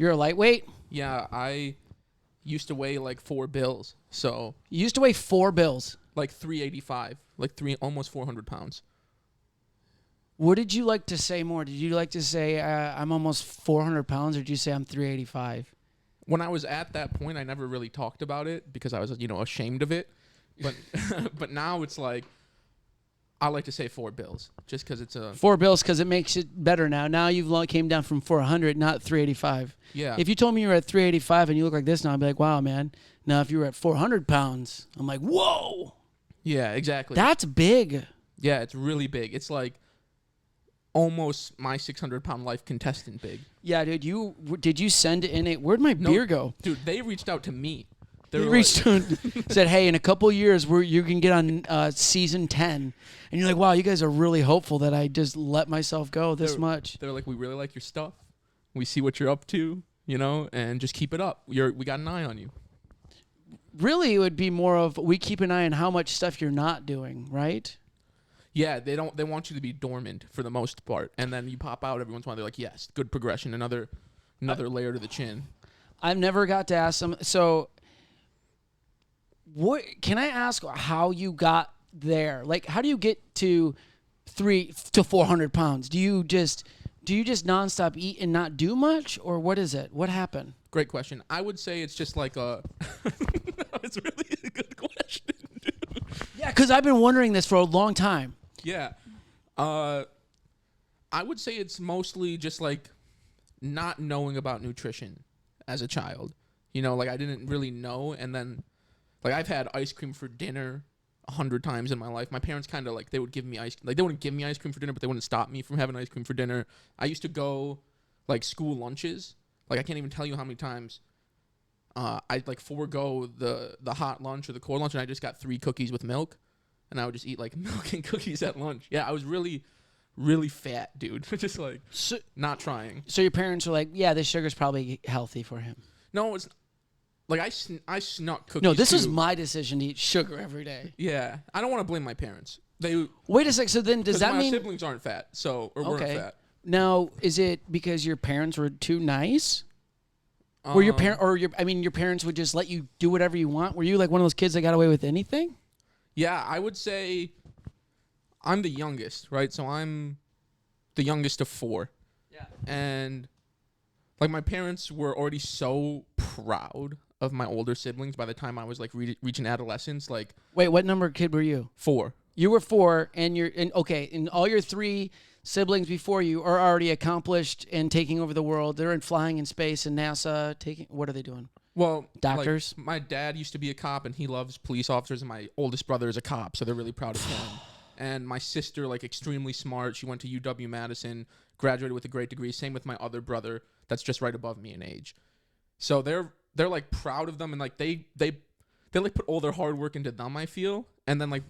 You're a lightweight? Yeah, I used to weigh like 4 bills. So You used to weigh 4 bills. like 385, like almost 400 pounds. What did you like to say more? Did you like to say I'm almost 400 pounds, or did you say I'm 385? When I was at that point, I never really talked about it because I was, ashamed of it. But but now it's like, I like to say 4 bills just because it's a... 4 bills because it makes it better now. Now you've came down from 400, not 385. Yeah. If you told me you were at 385 and you look like this now, I'd be like, wow, man. Now if you were at 400 pounds, I'm like, whoa. Yeah, exactly. That's big. Yeah, it's really big. It's like almost my 600-pound life contestant big. Yeah, dude. Did you send in a... Where'd my beer go? Dude, they reached out to me. They reached out said, hey, in a couple years, you can get on season 10. And you're like, wow, you guys are really hopeful that I just let myself go this much. They're like, we really like your stuff. We see what you're up to, and just keep it up. We got an eye on you. Really, it would be more of, we keep an eye on how much stuff you're not doing, right? Yeah, they want you to be dormant for the most part. And then you pop out every once in a while. They're like, yes, good progression. Another layer to the chin. I've never got to ask them. So... What can I ask how you got there? Like, how do you get to 300 to 400 pounds? Do you just nonstop eat and not do much, or what is it? What happened? Great question. I would say it's just like a... It's really a good question, dude. Yeah, because I've been wondering this for a long time. Yeah. I would say it's mostly just like not knowing about nutrition as a child. Like I didn't really know, and then... Like, I've had ice cream for dinner 100 times in my life. My parents kind of, like, they would give me they wouldn't give me ice cream for dinner, but they wouldn't stop me from having ice cream for dinner. I used to go, like, school lunches. Like, I can't even tell you how many times I'd, like, forego the hot lunch or the cold lunch, and I just got 3 cookies with milk, and I would just eat, like, milk and cookies at lunch. Yeah, I was really, really fat, dude. Just, like, not trying. So your parents were like, yeah, this sugar's probably healthy for him. No, it's... Like, I snuck cookies. No, this too. was my decision to eat sugar every day. Yeah. I don't want to blame my parents. Wait a sec. So then does that mean... my siblings aren't fat, weren't fat. Now, is it because your parents were too nice? Were your parents would just let you do whatever you want? Were you like one of those kids that got away with anything? Yeah, I would say I'm the youngest, right? So I'm the youngest of 4. Yeah. And, like, my parents were already so proud of my older siblings by the time I was like reaching adolescence. Like, wait, what number kid were you? 4. You were 4, and all your 3 siblings before you are already accomplished and taking over the world. They're flying in space and NASA. What are they doing? Well, doctors. Like, my dad used to be a cop, and he loves police officers, and my oldest brother is a cop, so they're really proud of him. And my sister, like, extremely smart. She went to UW-Madison, graduated with a great degree. Same with my other brother, that's just right above me in age. So they're like proud of them, and like they like put all their hard work into them, I feel. And then like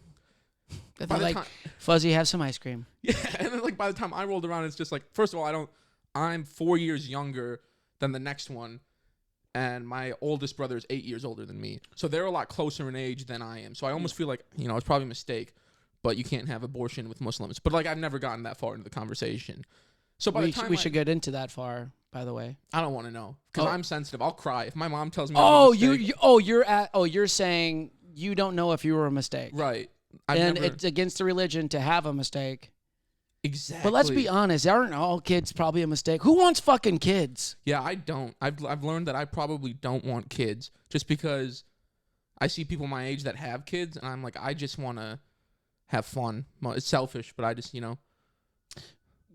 by the time, Fuzzy, have some ice cream. Yeah, and then like by the time I rolled around, it's just like, first of all, I'm 4 years younger than the next one, and my oldest brother is 8 years older than me. So they're a lot closer in age than I am. So I almost feel like, it's probably a mistake, but you can't have abortion with Muslims. But like I've never gotten that far into the conversation. So by the time we should get into that far, by the way. I don't want to know because I'm sensitive. I'll cry if my mom tells me. You're saying you don't know if you were a mistake, right? It's against the religion to have a mistake. Exactly. But let's be honest, aren't all kids probably a mistake? Who wants fucking kids? Yeah, I don't. I've learned that I probably don't want kids just because I see people my age that have kids, and I'm like, I just want to have fun. Well, it's selfish, but I just, Yeah,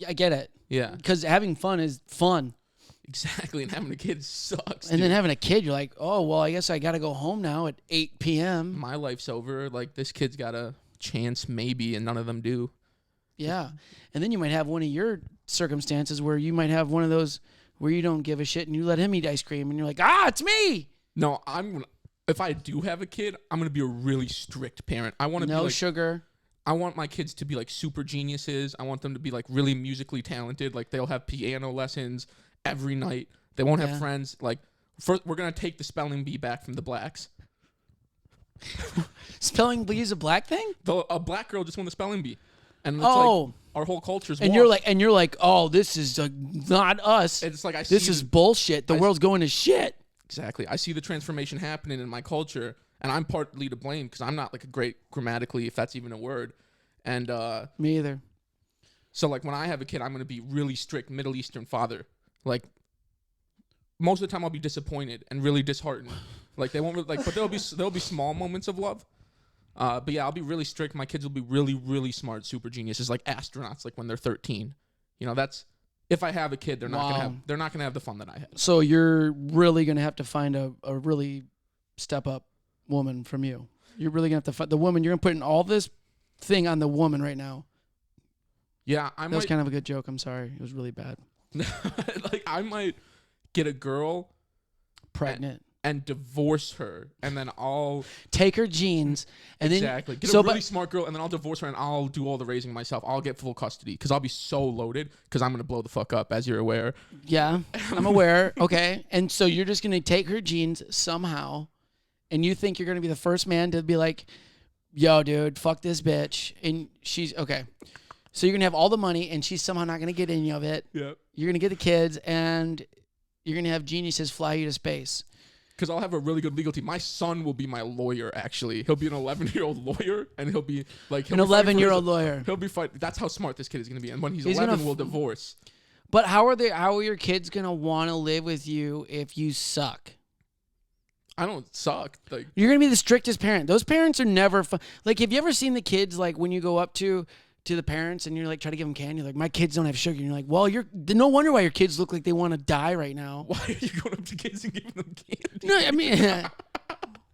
I get it. Yeah. Because having fun is fun. Exactly, and having a kid sucks. And then having a kid, you're like, oh, well, I guess I got to go home now at 8 p.m. My life's over. Like, this kid's got a chance maybe, and none of them do. Yeah. And then you might have one of your circumstances where you might have one of those where you don't give a shit and you let him eat ice cream, and you're like, it's me. No, if I do have a kid, I'm going to be a really strict parent. I want to be like... No sugar. I want my kids to be like super geniuses. I want them to be like really musically talented. Like they'll have piano lessons every night. They won't have friends. Like first, we're going to take the spelling bee back from the blacks. Spelling bee is a black thing? A black girl just won the spelling bee. And it's like our whole culture's and you're like, oh, this is not us. It's like this is bullshit. The world's going to shit. Exactly. I see the transformation happening in my culture, and I'm partly to blame because I'm not like a great grammatically, if that's even a word. And me either. So like when I have a kid, I'm going to be really strict Middle Eastern father. Like most of the time I'll be disappointed and really disheartened. Like they won't really, like, but there'll be small moments of love. But yeah, I'll be really strict. My kids will be really, really smart, super geniuses, like astronauts, like when they're 13. You know, that's if I have a kid, they're not gonna have the fun that I had. So you're really gonna have to find a really step up woman from you. You're really gonna have to find the woman. You're gonna put in all this thing on the woman right now. Yeah, that was kind of a good joke. I'm sorry, it was really bad. Like I might get a girl pregnant. And divorce her, and then I'll take her genes, and exactly get a really smart girl, and then I'll divorce her, and I'll do all the raising myself. I'll get full custody because I'll be so loaded because I'm gonna blow the fuck up, as you're aware. Yeah, I'm aware. Okay, and so you're just gonna take her genes somehow, and you think you're gonna be the first man to be like, "Yo, dude, fuck this bitch," and she's okay. So you're gonna have all the money, and she's somehow not gonna get any of it. Yeah, you're gonna get the kids, and you're gonna have geniuses fly you to space. Because I'll have a really good legal team. My son will be my lawyer, actually. He'll be an 11-year-old lawyer, and he'll be like... An 11-year-old lawyer. He'll be fighting. That's how smart this kid is going to be. And when he's 11, we'll divorce. But how are your kids going to want to live with you if you suck? I don't suck. Like you're going to be the strictest parent. Those parents are never fun. Like, have you ever seen the kids, like, when you go up to the parents and you're like, try to give them candy, like, my kids don't have sugar. And you're like, well, no wonder why your kids look like they want to die right now. Why are you going up to kids and giving them candy? No, I mean,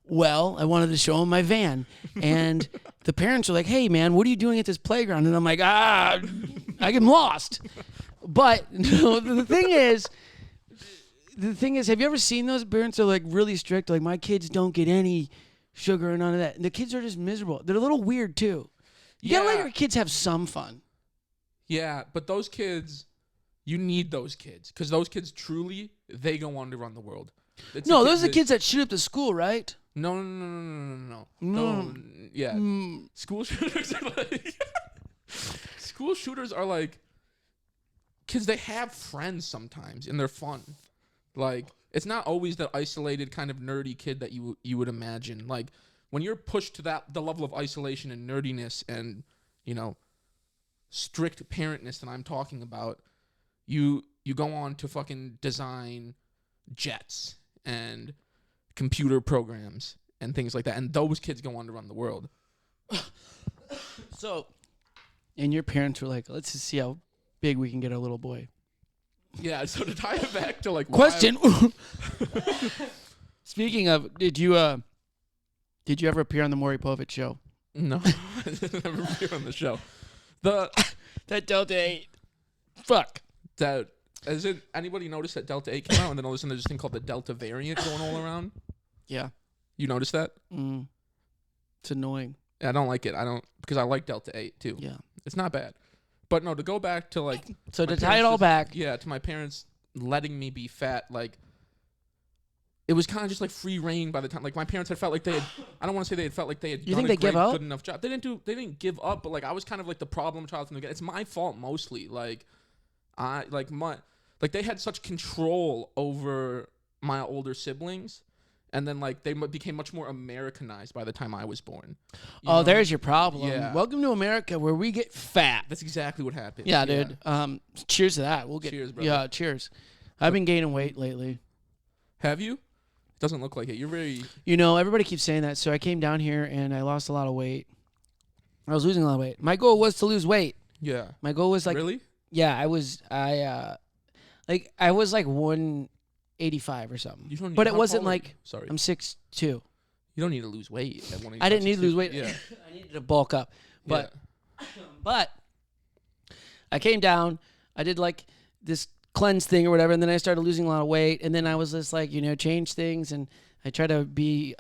well, I wanted to show them my van. And the parents are like, hey, man, what are you doing at this playground? And I'm like, I get lost. But no, the thing is, have you ever seen those parents that are like really strict? Like, my kids don't get any sugar and none of that. And the kids are just miserable. They're a little weird, too. You gotta let your kids have some fun. Yeah, but those kids, you need those kids. Because those kids truly, they go on to run the world. No, those are the kids that shoot up the school, right? No. Yeah. School shooters are like... School shooters are like... Kids, they have friends sometimes, and they're fun. Like, it's not always that isolated kind of nerdy kid that you would imagine. Like... When you're pushed to the level of isolation and nerdiness and, you know, strict parentness that I'm talking about, you go on to fucking design jets and computer programs and things like that. And those kids go on to run the world. So, and your parents were like, let's just see how big we can get our little boy. Yeah, so to tie it back to like... Question. Speaking of, did you ever appear on the Maury Povich show? No, I didn't ever appear on the show. That Delta 8. Fuck. Has anybody noticed that Delta 8 came out and then all of a sudden there's this thing called the Delta variant going all around? Yeah. You noticed that? It's annoying. I don't like it. Because I like Delta 8 too. Yeah. It's not bad. But no, to go back to like... So to tie it all back. Yeah, to my parents letting me be fat, like... It was kind of just like free reign by the time. Like my parents had felt like they had. I don't want to say they had felt like they had done a good enough job. They didn't give up, but like I was kind of like the problem child from the beginning. It's my fault mostly. Like they had such control over my older siblings, and then like they became much more Americanized by the time I was born. There's your problem. Yeah. Welcome to America, where we get fat. That's exactly what happened. Yeah, dude. Cheers to that. Cheers, brother. Yeah, cheers. I've been gaining weight lately. Have you? Doesn't look like it. You're very... everybody keeps saying that. So I came down here and I lost a lot of weight. I was losing a lot of weight. My goal was to lose weight. Yeah. My goal was like... Really? Yeah, I was like 185 or something. But it wasn't like... Sorry. I'm 6'2". You don't need to lose weight at 185. I didn't need to lose weight. Yeah. I needed to bulk up. But I came down. I did like this... cleanse thing or whatever, and then I started losing a lot of weight, and then I was just like, change things, and I try to be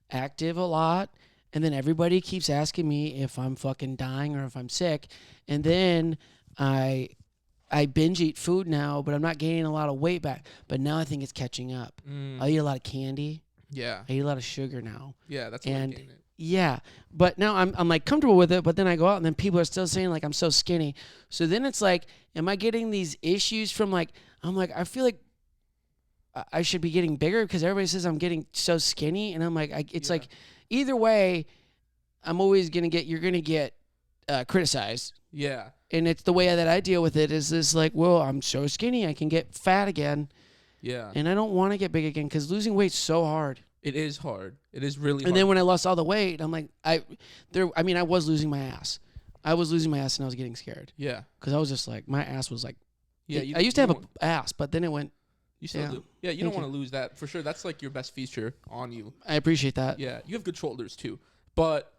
active a lot, and then everybody keeps asking me if I'm fucking dying or if I'm sick, and then I binge eat food now, but I'm not gaining a lot of weight back, but now I think it's catching up. I eat a lot of candy. Yeah. I eat a lot of sugar now. Yeah, that's what I'm gaining. Yeah, but now I'm like comfortable with it. But then I go out and then people are still saying like I'm so skinny. So then it's like, am I getting these issues from like I'm like I feel like I should be getting bigger because everybody says I'm getting so skinny, and I'm like it's like either way, I'm always you're gonna get criticized. Yeah. And it's the way that I deal with it is this like, well, I'm so skinny, I can get fat again. Yeah. And I don't want to get big again because losing weight's so hard. It is hard. It is really hard. And then when I lost all the weight, I'm like, I was losing my ass. I was losing my ass and I was getting scared. Yeah. Because I was just like, my ass was like, yeah. I used to have an ass, but then it went. You still do. Yeah, you don't want to lose that for sure. That's like your best feature on you. I appreciate that. Yeah, you have good shoulders too. But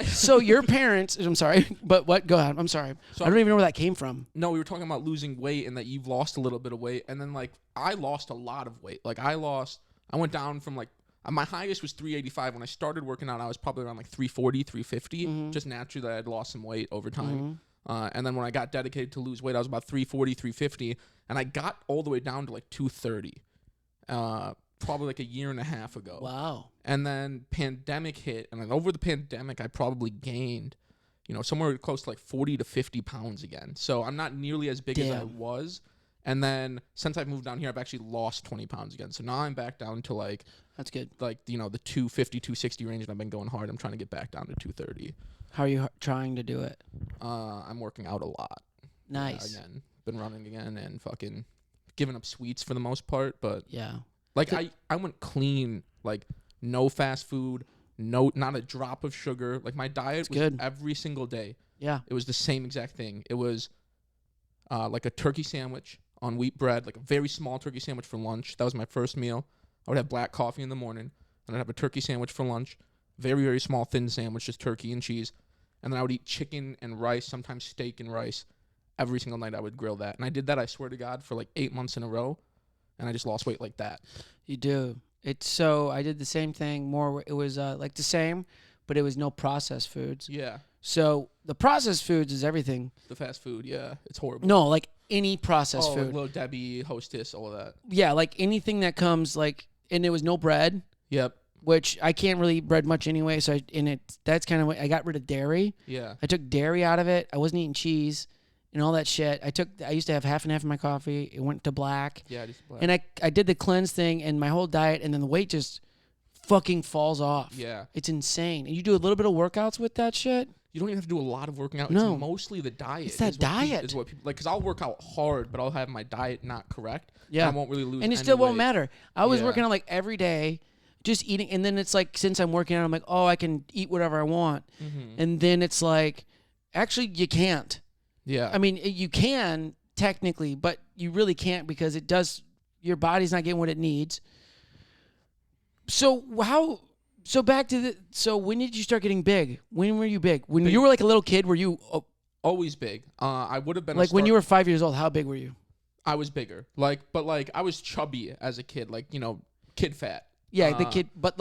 So your parents, I'm sorry, but what? Go ahead. I'm sorry. So I don't even know where that came from. No, we were talking about losing weight and that you've lost a little bit of weight. And then like I lost a lot of weight. Like I went down from like, my highest was 385. When I started working out, I was probably around like 340, 350. Just naturally, I had lost some weight over time. And then when I got dedicated to lose weight, I was about 340, 350. And I got all the way down to like 230. Probably like a year and a half ago. Wow. And then pandemic hit. And then over the pandemic, I probably gained, somewhere close to like 40 to 50 pounds again. So I'm not nearly as big as I was. And then since I've moved down here, I've actually lost 20 pounds again. So now I'm back down to like, that's good. Like, the 250, 260 range, and I've been going hard. I'm trying to get back down to 230. How are you trying to do it? I'm working out a lot. Nice. Again, been running again and fucking giving up sweets for the most part. But yeah, like I went clean, like no fast food, not a drop of sugar. Like my diet was good every single day. Yeah, it was the same exact thing. It was like a turkey sandwich on wheat bread, like a very small turkey sandwich for lunch. That was my first meal. I would have black coffee in the morning, and I'd have a turkey sandwich for lunch. Very, very small, thin sandwich, just turkey and cheese. And then I would eat chicken and rice, sometimes steak and rice. Every single night I would grill that. And I did that, I swear to God, for like 8 months in a row. And I just lost weight like that. You do. I did the same thing. It was like the same, but it was no processed foods. Yeah. So the processed foods is everything. The fast food, yeah. It's horrible. No, like any processed food. Like Little Debbie, Hostess, all of that. Yeah, like anything that comes like, and it was no bread. Yep. Which I can't really bread much anyway. So that's kind of what I got rid of dairy. Yeah. I took dairy out of it. I wasn't eating cheese and all that shit. I used to have half and half of my coffee. It went to black. Yeah, just black. And I did the cleanse thing and my whole diet, and then the weight just fucking falls off. Yeah. It's insane. And you do a little bit of workouts with that shit. You don't even have to do a lot of working out. No. It's mostly the diet. It's that diet. Is what people like, because I'll work out hard, but I'll have my diet not correct. Yeah. And I won't really lose And it any still won't weight. matter. I was working out like every day, just eating. And then it's like, since I'm working out, I'm like, oh, I can eat whatever I want. And then it's like, actually, you can't. Yeah. I mean, you can technically, but you really can't because your body's not getting what it needs. So back to when did you start getting big? When were you big? When you were like a little kid, were you always big? I would have been like when you were 5 years old. How big were you? I was bigger. But I was chubby as a kid, kid fat. Yeah, the kid, but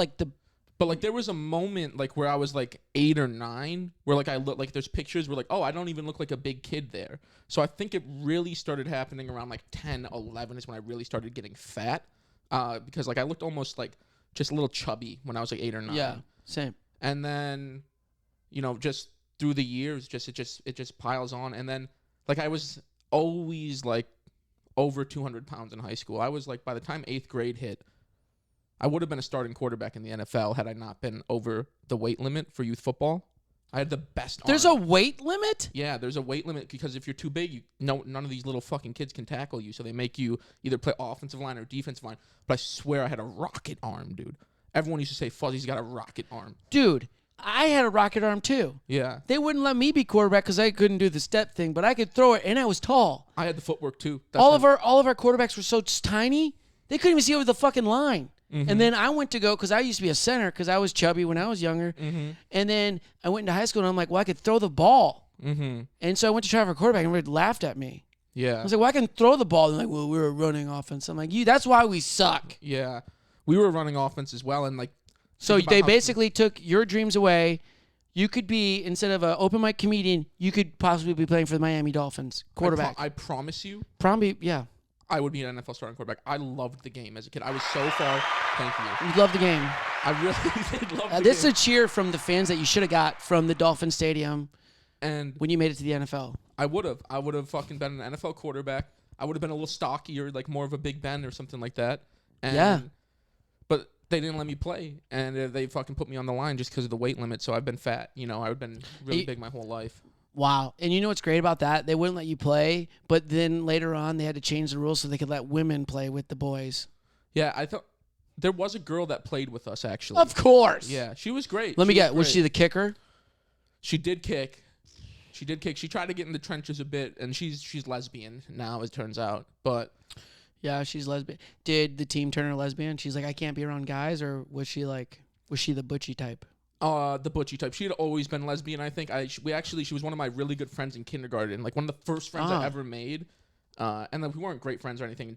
there was a moment like where I was like 8 or 9 where like I look like there's pictures where like, oh, I don't even look like a big kid there. So I think it really started happening around like 10, 11 is when I really started getting fat. Because like I looked almost like just a little chubby when I was like 8 or 9. Yeah, same. And then, just through the years, it just piles on. And then like I was always like over 200 pounds in high school. I was like, by the time 8th grade hit, I would have been a starting quarterback in the NFL had I not been over the weight limit for youth football. I had the best arm. There's a weight limit? Yeah, there's a weight limit because if you're too big, none of these little fucking kids can tackle you. So they make you either play offensive line or defensive line. But I swear I had a rocket arm, dude. Everyone used to say Fuzzy's got a rocket arm. Dude, I had a rocket arm too. Yeah. They wouldn't let me be quarterback because I couldn't do the step thing, but I could throw it, and I was tall. I had the footwork too. All of our quarterbacks were so tiny, they couldn't even see over the fucking line. And then I went to go, because I used to be a center because I was chubby when I was younger. And then I went into high school, and I'm like, well, I could throw the ball. And so I went to try for quarterback, and everybody laughed at me. Yeah. I was like, well, I can throw the ball. And they're like, well, we're a running offense. I'm like, that's why we suck. Yeah. We were running offense as well. And like, so they basically took your dreams away. You could be, instead of an open mic comedian, you could possibly be playing for the Miami Dolphins quarterback. I promise you. Probably, yeah. I would be an NFL starting quarterback. I loved the game as a kid. I was so far. Thank you. You love the game. I really did love the This is game. a cheer from the fans that you should have got from the Dolphin Stadium And when you made it to the NFL. I would have fucking been an NFL quarterback. I would have been a little stockier, like more of a Big Ben or something like that. And, Yeah. But they didn't let me play, and they fucking put me on the line just because of the weight limit. So I've been fat. You know, I've been really big my whole life. Wow. And you know what's great about that? They wouldn't let you play, but then later on they had to change the rules so they could let women play with the boys. Yeah, I thought there was a girl that played with us, actually. Of course. Yeah, she was great. Let me get, was she the kicker? She did kick. She did kick. She tried to get in the trenches a bit, and she's lesbian now, as it turns out. But yeah, she's lesbian. Did the team turn her lesbian? She's like, I can't be around guys, or was she the butchy type? The butchy type. She had always been lesbian, I think. She was one of my really good friends in kindergarten, like one of the first friends I ever made. And then we weren't great friends or anything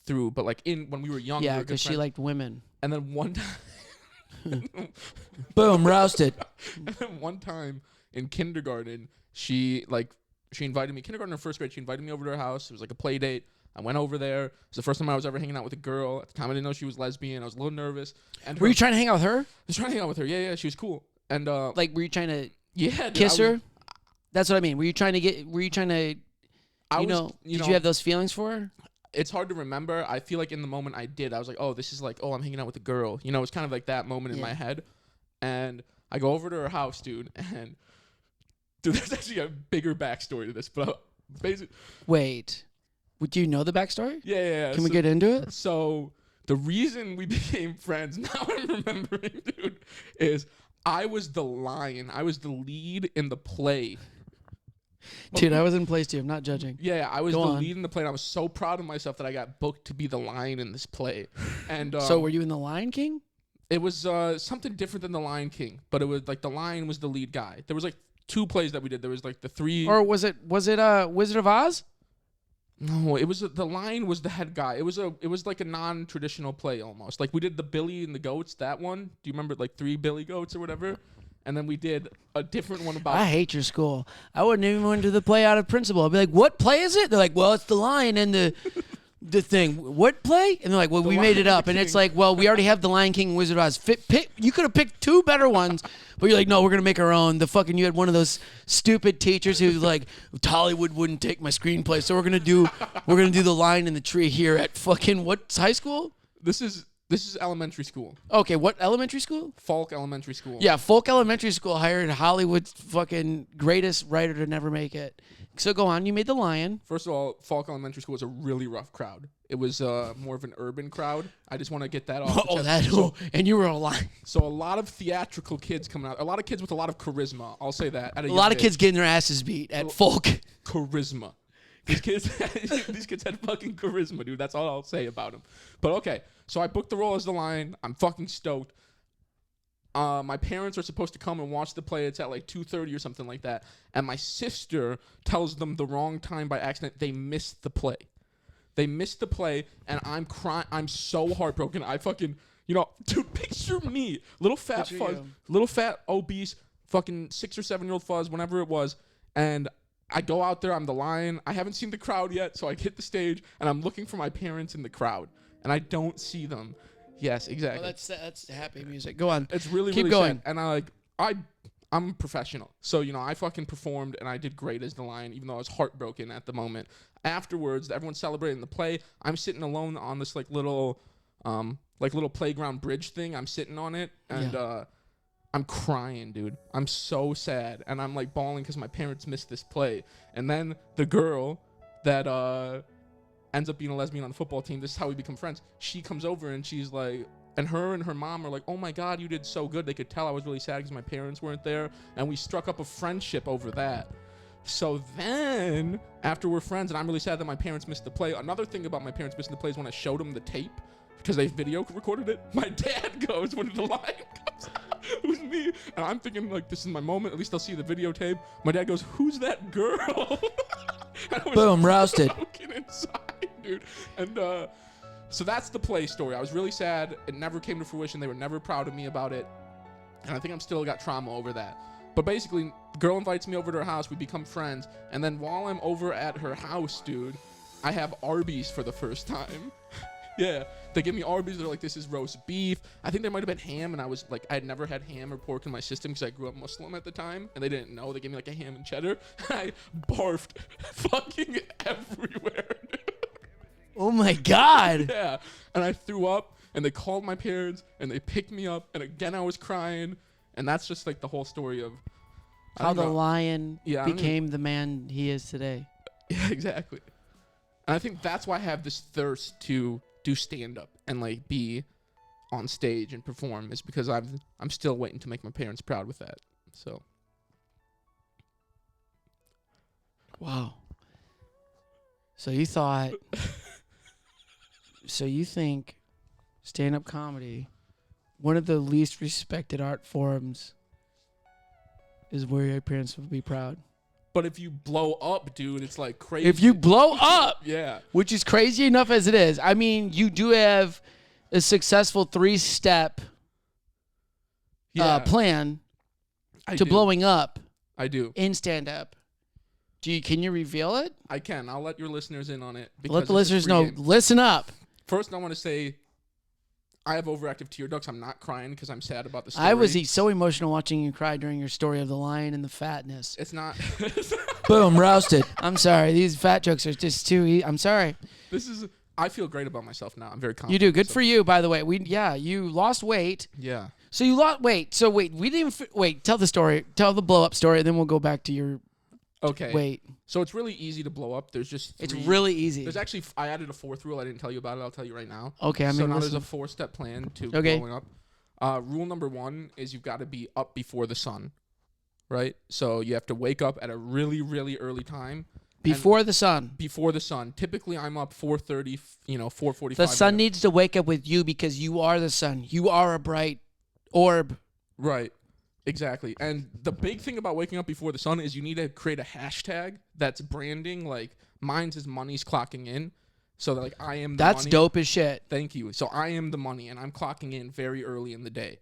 through, but like when we were young, yeah, we were because she liked women. And then one time, boom, roasted. And then one time in kindergarten, she invited me. Kindergarten or first grade, she invited me over to her house. It was like a play date. I went over there. It was the first time I was ever hanging out with a girl. At the time, I didn't know she was lesbian. I was a little nervous. And were you trying to hang out with her? I was trying to hang out with her. Yeah, she was cool. And like, were you trying to dude, kiss her? That's what I mean. Were you trying to did you have those feelings for her? It's hard to remember. I feel like in the moment I did. I was like, oh, this is like, oh, I'm hanging out with a girl. You know, it's kind of like that moment in my head. And I go over to her house, dude. And dude, there's actually a bigger backstory to this. But basically, wait. Do you know the backstory? Yeah. Can we get into it? So the reason we became friends, now I'm remembering, dude, is I was the lion. I was the lead in the play. Dude, I was in plays too. I'm not judging. Yeah, I was lead in the play, and I was so proud of myself that I got booked to be the lion in this play. And so were you in The Lion King? It was something different than The Lion King, but it was like the lion was the lead guy. There was like 2 plays that we did. There was like the 3. Or was it Wizard of Oz? No, it was the lion was the head guy. It was like a non-traditional play almost. Like we did the Billy and the Goats, that one. Do you remember like 3 Billy Goats or whatever? And then we did a different one about. I hate your school. I wouldn't even went to the play out of principle. I'd be like, "What play is it?" They're like, "Well, it's the lion and the thing." What play? And they're like, "Well, we made it up." And it's like, "Well, we already have the Lion King and Wizard of Oz. You could have picked 2 better ones, but you're like, no, we're gonna make our own." You had one of those stupid teachers who's like, "Hollywood wouldn't take my screenplay, so we're gonna do the Lion in the Tree here at fucking what high school?" This is elementary school. Okay, what elementary school? Falk Elementary School. Yeah, Falk Elementary School hired Hollywood's fucking greatest writer to never make it. So go on, you made the lion. First of all, Falk Elementary School was a really rough crowd. It was more of an urban crowd. I just want to get that off. And you were a lion. So a lot of theatrical kids coming out. A lot of kids with a lot of charisma. I'll say that. A lot of kids getting their asses beat at Falk. Charisma. These kids had fucking charisma, dude. That's all I'll say about them. But okay, so I booked the role as the lion. I'm fucking stoked. My parents are supposed to come and watch the play. It's at like 2:30 or something like that. And my sister tells them the wrong time by accident. They missed the play. And I'm crying. I'm so heartbroken. I fucking, dude, picture me, little fat obese, fucking 6 or 7 year old fuzz, whenever it was, and I go out there, I'm the lion. I haven't seen the crowd yet, so I hit the stage, and I'm looking for my parents in the crowd, and I don't see them. Yes, exactly. Well, that's happy music. Go on. It's really, Keep really going. sad. And I'm a professional, so I fucking performed, and I did great as the lion, even though I was heartbroken at the moment. Afterwards, everyone's celebrating the play. I'm sitting alone on this little playground bridge thing. I'm sitting on it, and I'm crying, dude. I'm so sad. And I'm like bawling because my parents missed this play. And then the girl that ends up being a lesbian on the football team, this is how we become friends. She comes over and she's like, and her mom are like, "Oh my God, you did so good." They could tell I was really sad because my parents weren't there. And we struck up a friendship over that. So then, after we're friends, and I'm really sad that my parents missed the play. Another thing about my parents missing the play is when I showed them the tape, because they video recorded it, my dad goes, when the lion comes out, "Who's me?" And I'm thinking, like, this is my moment. At least I'll see the videotape. My dad goes, "Who's that girl?" Boom, roasted. Inside, dude. And so that's the play story. I was really sad. It never came to fruition. They were never proud of me about it. And I think I'm still got trauma over that. But basically, the girl invites me over to her house. We become friends. And then while I'm over at her house, dude, I have Arby's for the first time. Yeah, they give me Arby's. They're like, this is roast beef. I think there might have been ham, and I was like, I had never had ham or pork in my system because I grew up Muslim at the time, and they didn't know. They gave me like a ham and cheddar. I barfed fucking everywhere. Oh my God. Yeah, and I threw up, and they called my parents, and they picked me up, and again I was crying, and that's just like the whole story of how the lion Yeah, became the man he is today. Yeah, exactly. And I think that's why I have this thirst to do stand-up and like be on stage and perform, is because I'm still waiting to make my parents proud with that. So wow. So you thought so you think stand-up comedy, one of the least respected art forms, is where your parents would be proud? But if you blow up, dude, it's like crazy. If you blow up, yeah, which is crazy enough as it is. I mean, you do have a successful 3-step plan to blowing up. I do. In stand-up. Can you reveal it? I can. I'll let your listeners in on it. Let the listeners know. Listen up. First, I want to say I have overactive tear ducts. I'm not crying because I'm sad about the story. I was so emotional watching you cry during your story of the lion and the fatness. It's not. Boom, roasted. I'm sorry. These fat jokes are just too I'm sorry. I feel great about myself now. I'm very confident. You do. Good for you, by the way. You lost weight. Yeah. So you lost weight. So wait, we didn't wait. Tell the story. Tell the blow up story, and then we'll go back to your weight. So it's really easy to blow up. There's just It's really easy. There's actually I added a 4th rule. I didn't tell you about it. I'll tell you right now. Okay, so now there's a 4-step plan to blowing up. Rule number 1 is you've got to be up before the sun, right? So you have to wake up at a really, really early time. Before the sun. Before the sun. Typically, I'm up 4:30, 4:45. The sun needs to wake up with you because you are the sun. You are a bright orb. Right. Exactly. And the big thing about waking up before the sun is you need to create a hashtag that's branding. Like, mine's is money's clocking in. So that, like, I am the money. That's dope as shit. Thank you. So I am the money, and I'm clocking in very early in the day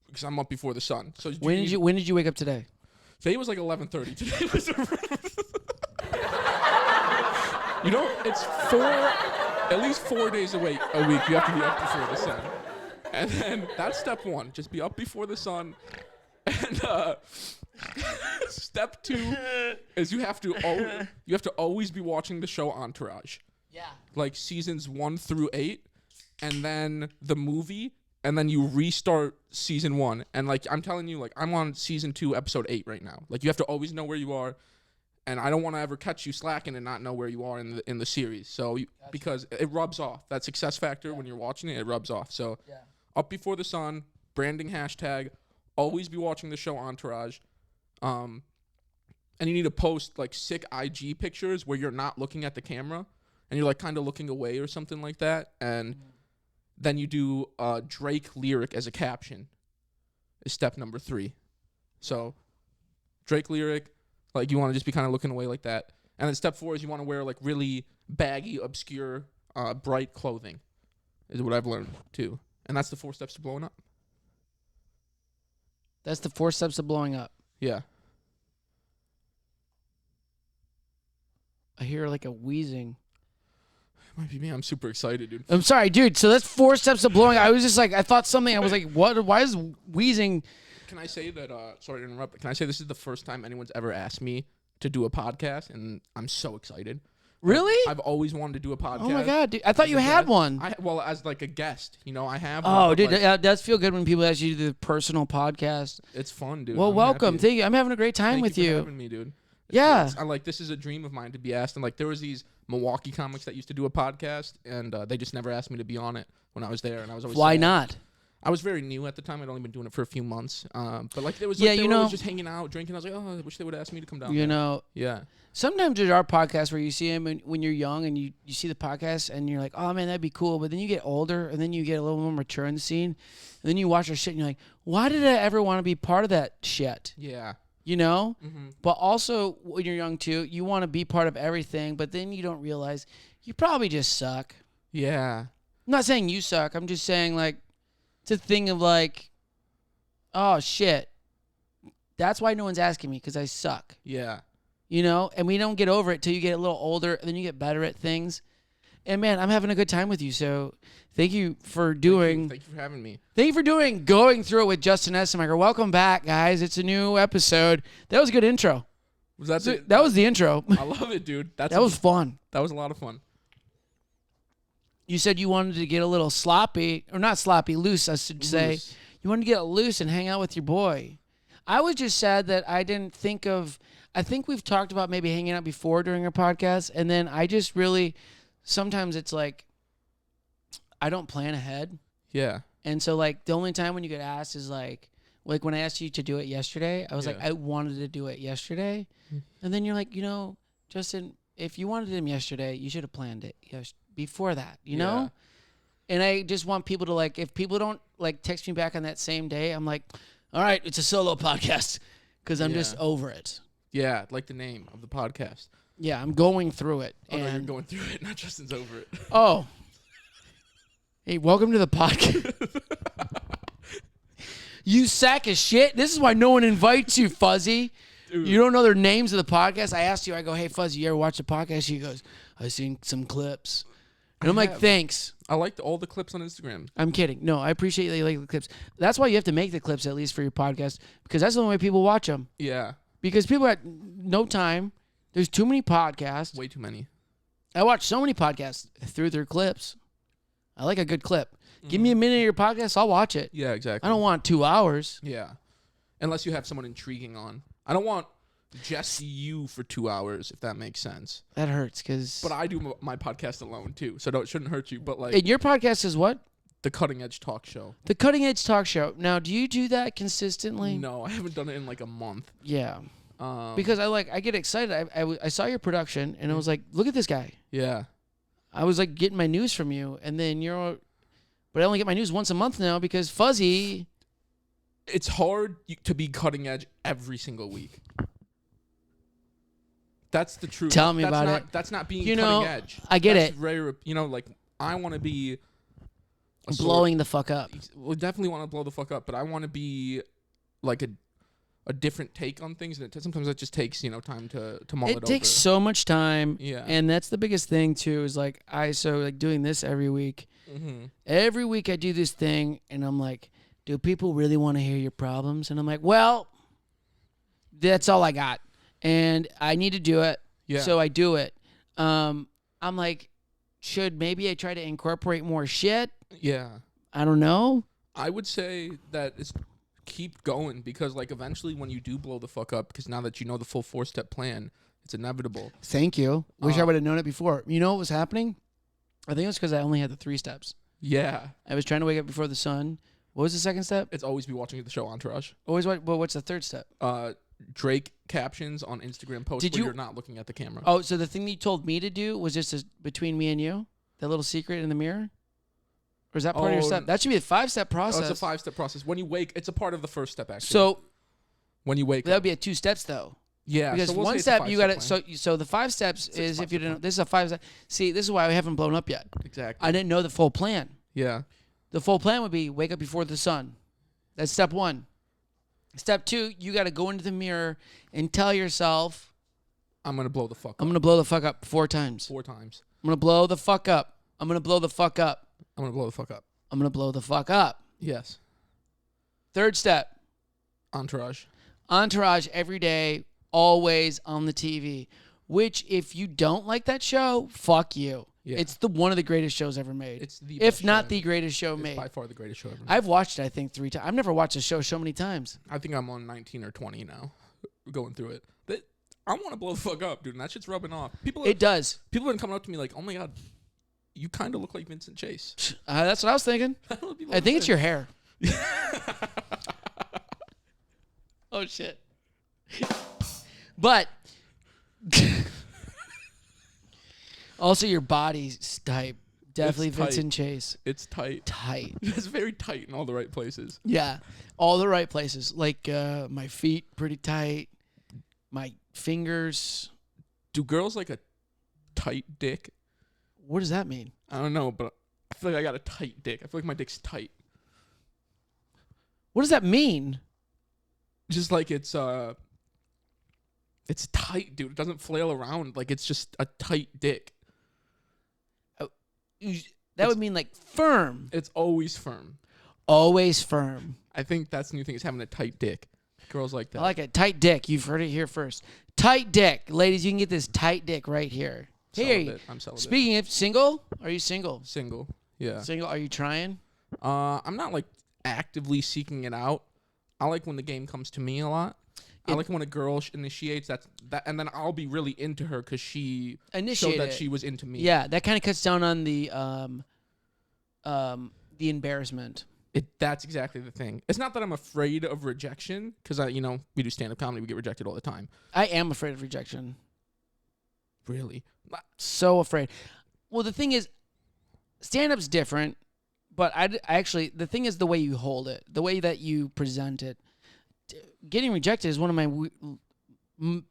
because I'm up before the sun. So when did you wake up today? Today was like 11:30. Today was it's at least 4 days a week you have to be up before the sun. And then that's step 1. Just be up before the sun. And step 2 is you have to always be watching the show Entourage. Yeah. Like seasons 1 through 8, and then the movie, and then you restart season 1. And like I'm telling you, like I'm on season 2, episode 8 right now. Like you have to always know where you are, and I don't want to ever catch you slacking and not know where you are in the series. So because it rubs off. That success factor when you're watching it rubs off. So up before the sun, branding hashtag. Always be watching the show Entourage. And you need to post like sick IG pictures where you're not looking at the camera and you're like kind of looking away or something like that. And then you do Drake lyric as a caption is step number 3. So Drake lyric, like you want to just be kind of looking away like that. And then step 4 is you want to wear like really baggy, obscure, bright clothing is what I've learned too. And that's the 4 steps to blowing up. That's the 4 steps of blowing up. Yeah. I hear like a wheezing. It might be me. I'm super excited, dude. I'm sorry, dude. So that's 4 steps of blowing up. I was just like, I thought something. I was like, what? Why is wheezing? Can I say that, sorry to interrupt, can I say this is the first time anyone's ever asked me to do a podcast, and I'm so excited. Really? I've always wanted to do a podcast. Oh my god, dude. I thought you had one. Well, as like a guest, I have. Oh, dude, it does feel good when people ask you to do the personal podcast. It's fun, dude. Well, welcome. Thank you. I'm having a great time with you. Thank you for having me, dude. Yeah. I like this is a dream of mine to be asked, and like there was these Milwaukee comics that used to do a podcast, and they just never asked me to be on it when I was there, and I was always why sad. not? I was very new at the time. I'd only been doing it for a few months. But like there was they were always just hanging out, drinking. I was like, oh, I wish they would ask me to come down. Yeah. Sometimes there's our podcast where you see them when you're young and you see the podcast and you're like, oh man, that'd be cool. But then you get older and then you get a little more mature in the scene, and then you watch our shit and you're like, why did I ever want to be part of that shit? Yeah. Mm-hmm. But also when you're young too, you want to be part of everything, but then you don't realize you probably just suck. Yeah. I'm not saying you suck. I'm just saying like it's a thing of like, oh shit, that's why no one's asking me because I suck. Yeah. And we don't get over it till you get a little older and then you get better at things. And man, I'm having a good time with you. So thank you for doing. Thank you for having me. Thank you for going through it with Justin Essenmacher. Welcome back, guys. It's a new episode. That was a good intro. That was the intro. I love it, dude. That was fun. That was a lot of fun. You said you wanted to get a little sloppy, or not sloppy, loose, I should say. You wanted to get loose and hang out with your boy. I was just sad that I didn't think of, I think we've talked about maybe hanging out before during our podcast, and then I just really, sometimes it's like, I don't plan ahead. Yeah. And so, like, the only time when you get asked is, like when I asked you to do it yesterday, I was like, I wanted to do it yesterday. And then you're like, Justin, if you wanted him yesterday, you should have planned it before that, you know? And I just want people to, like, if people don't, like, text me back on that same day, I'm like, all right, it's a solo podcast because I'm just over it. Yeah, like the name of the podcast. Yeah, I'm going through it. Oh, no, you're going through it, not Justin's over it. Oh. Hey, welcome to the podcast. You sack of shit. This is why no one invites you, Fuzzy. Dude. You don't know their names of the podcast. I asked you, I go, hey, Fuzzy, you ever watch the podcast? She goes, I've seen some clips. And I'm like, thanks. I liked all the clips on Instagram. I'm kidding. No, I appreciate that you like the clips. That's why you have to make the clips, at least for your podcast, because that's the only way people watch them. Yeah. Because people have no time. There's too many podcasts. Way too many. I watch so many podcasts through their clips. I like a good clip. Give me a minute of your podcast, I'll watch it. Yeah, exactly. I don't want 2 hours. Yeah. Unless you have someone intriguing on. I don't want just you for 2 hours, if that makes sense. That hurts because. But I do my podcast alone too, so it shouldn't hurt you. But like. And your podcast is what? The Cutting Edge Talk Show. The Cutting Edge Talk Show. Now, do you do that consistently? No, I haven't done it in like a month. Yeah. Because I get excited. I saw your production and I was like, look at this guy. Yeah. I was like getting my news from you, and then but I only get my news once a month now because Fuzzy. It's hard to be cutting edge every single week. That's the truth. Tell me about it. That's not being cutting edge. I get that's it. Rare, like I want to be blowing the fuck up. We definitely want to blow the fuck up, but I want to be like a different take on things, and sometimes it just takes time to mull it over. It takes so much time. Yeah, and that's the biggest thing too. Is like doing this every week. Mm-hmm. Every week I do this thing, and I'm like, do people really want to hear your problems? And I'm like, well, that's all I got, and I need to do it. Yeah. So I do it. I'm like, should maybe I try to incorporate more shit? Yeah. I don't know. I would say that it's keep going, because like eventually when you do blow the fuck up, because now that you know the full 4-step plan, it's inevitable. Thank you. Wish I would have known it before. You know what was happening? I think it was because I only had the 3 steps. Yeah. I was trying to wake up before the sun. What was the second step? It's always be watching the show Entourage. Always watch. Well, what's the third step? Drake captions on Instagram posts where you're not looking at the camera. Oh, so the thing that you told me to do was just between me and you? That little secret in the mirror? Or is that part of your step? That should be a 5-step process. Oh, it's a 5-step process. When you wake, it's a part of the first step, actually. So when you wake that would be at 2 steps, though. Yeah. Because so we'll one say step, you got to... So the 5 steps is, if you didn't... This is a 5-step... See, this is why we haven't blown up yet. Exactly. I didn't know the full plan. Yeah. The full plan would be wake up before the sun. That's step 1. Step 2, you got to go into the mirror and tell yourself... I'm going to blow the fuck up. I'm going to blow the fuck up 4 times. 4 times. I'm going to blow the fuck up. I'm going to blow the fuck up. I'm going to blow the fuck up. I'm going to blow the fuck up. Yes. Third step. Entourage. Entourage every day, always on the TV. Which, if you don't like that show, fuck you. Yeah. It's one of the greatest shows ever made. It's the if not the greatest show made. It's by far the greatest show ever made. I've watched it, I think, 3 times. I've never watched a show so many times. I think I'm on 19 or 20 now, going through it. I want to blow the fuck up, dude, and that shit's rubbing off. It does. People have been coming up to me like, oh my God, you kind of look like Vincent Chase. That's what I was thinking. I think it's your hair. Oh, shit. But also your body's type. Definitely Vincent Chase. It's tight. Tight. It's very tight in all the right places. Yeah. All the right places. Like my feet, pretty tight. My fingers. Do girls like a tight dick? What does that mean? I don't know, but I feel like I got a tight dick. I feel like my dick's tight. What does that mean? Just like it's tight, dude. It doesn't flail around. Like it's just a tight dick. That would mean like firm. It's always firm. Always firm. I think that's the new thing is having a tight dick. Girls like that. I like a tight dick. You've heard it here first. Tight dick. Ladies, you can get this tight dick right here. Here. I'm celibate. Speaking of single, are you single? Single. Yeah. Single. Are you trying? I'm not like actively seeking it out. I like when the game comes to me a lot. I like when a girl initiates that, and then I'll be really into her because she showed that she was into me. Yeah, that kind of cuts down on the embarrassment. That's exactly the thing. It's not that I'm afraid of rejection because we do stand-up comedy. We get rejected all the time. I am afraid of rejection. Really? So afraid. Well, the thing is, stand-up's different, but I actually, the thing is the way you hold it, the way that you present it. Getting rejected is one of my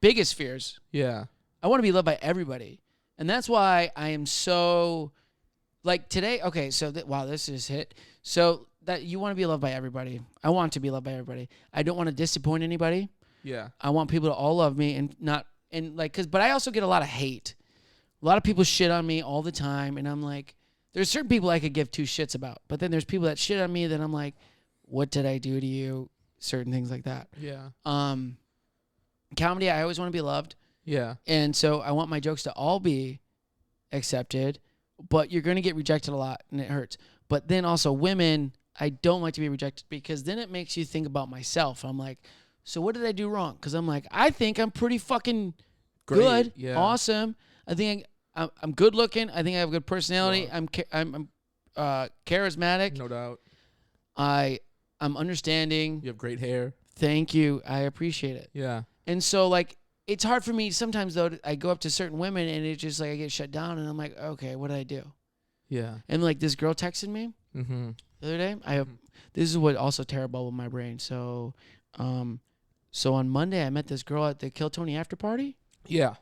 biggest fears. Yeah. I want to be loved by everybody. And that's why I am so, like today, okay, so, wow, this is hit. So that you want to be loved by everybody. I want to be loved by everybody. I don't want to disappoint anybody. Yeah. I want people to all love me but I also get a lot of hate. A lot of people shit on me all the time. And I'm like, there's certain people I could give two shits about. But then there's people that shit on me that I'm like, what did I do to you? Certain things like that. Yeah. Comedy, I always want to be loved. Yeah. And so I want my jokes to all be accepted, but you're going to get rejected a lot and it hurts. But then also women, I don't like to be rejected because then it makes you think about myself. I'm like, so what did I do wrong? Because I'm like, I think I'm pretty fucking good. Yeah. Awesome. I think I'm good looking. I think I have a good personality. Wow. I'm charismatic. No doubt. I'm understanding. You have great hair. Thank you. I appreciate it. Yeah. And so, like, it's hard for me sometimes, though. I go up to certain women, and it's just like I get shut down, and I'm like, okay, what did I do? Yeah. And, like, this girl texted me the other day. This is what also terrible with my brain. So on Monday, I met this girl at the Kill Tony after party. Yeah.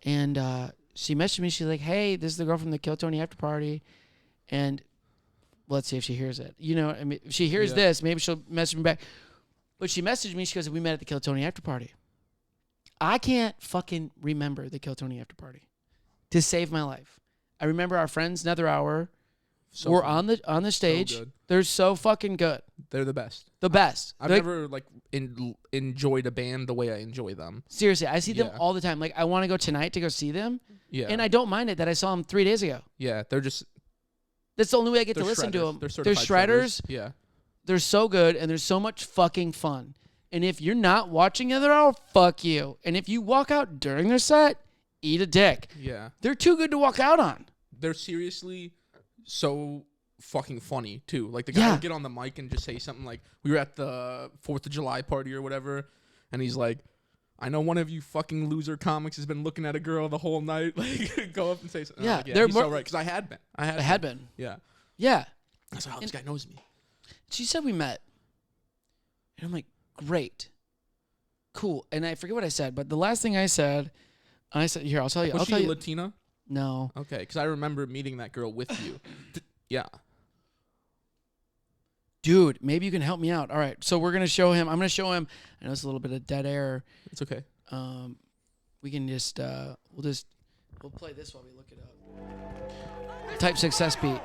And she messaged me. She's like, hey, this is the girl from the Kill Tony after party. And let's see if she hears it. I mean, if she hears this, maybe she'll message me back. But she messaged me. She goes, we met at the Kill Tony after party. I can't fucking remember the Kill Tony after party to save my life. I remember our friends, Nether Hour, were on the stage. So good. They're so fucking good. They're the best. The best. I've never enjoyed a band the way I enjoy them. Seriously, I see them all the time. Like, I want to go tonight to go see them. Yeah. And I don't mind it that I saw them 3 days ago. Yeah, they're just... That's the only way I get to listen to them. They're shredders. Yeah. They're so good, and they're so much fucking fun. And if you're not watching Nether Hour, fuck you. And if you walk out during their set, eat a dick. Yeah. They're too good to walk out on. They're seriously so fucking funny, too. Like, the guy would get on the mic and just say something like, we were at the 4th of July party or whatever, and he's like, I know one of you fucking loser comics has been looking at a girl the whole night. Like, go up and say something. Yeah, like, they're he's more, so right, because I had been. I had been. Yeah. Yeah. That's how this guy knows me. She said we met. And I'm like, great. Cool. And I forget what I said, but the last thing I said, here, I'll tell you. Was I'll she tell you. Latina? No. Okay, because I remember meeting that girl with you. Yeah. Dude, maybe you can help me out. All right, so we're going to show him. I'm going to show him. I know it's a little bit of dead air. It's okay. We can just, we'll play this while we look it up. Type success beat.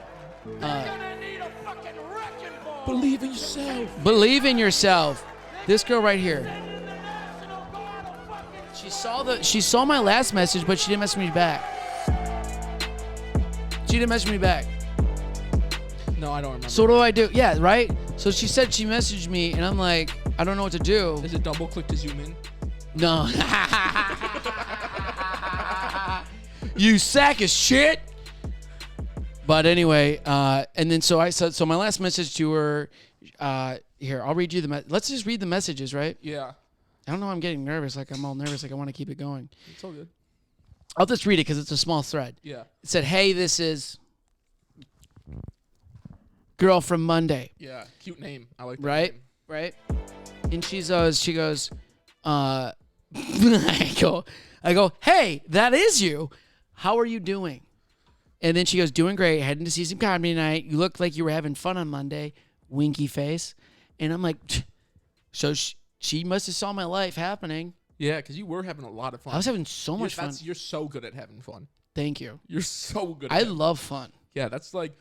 Believe in yourself. Believe in yourself. This girl right here. She saw my last message, but she didn't message me back. No, I don't remember. So what do I do? Yeah, right? So she said she messaged me, and I'm like, I don't know what to do. Is it double click to zoom in? No. You sack of shit. But anyway, and then so my last message to her, here, I'll read you let's just read the messages, right? Yeah. I don't know, I'm getting nervous. Like, I'm all nervous. Like, I want to keep it going. It's all good. I'll just read it because it's a small thread. Yeah. It said, hey, this is girl from Monday. Yeah. Cute name. I like that Right? name. Right? And she goes, I go, hey, that is you. How are you doing? And then she goes, doing great. Heading to see some comedy tonight. You look like you were having fun on Monday. Winky face. And I'm like, so she must have saw my life happening. Yeah, because you were having a lot of fun. I was having so much fun. You're so good at having fun. Thank you. You're so good at I having love fun. Yeah, that's like,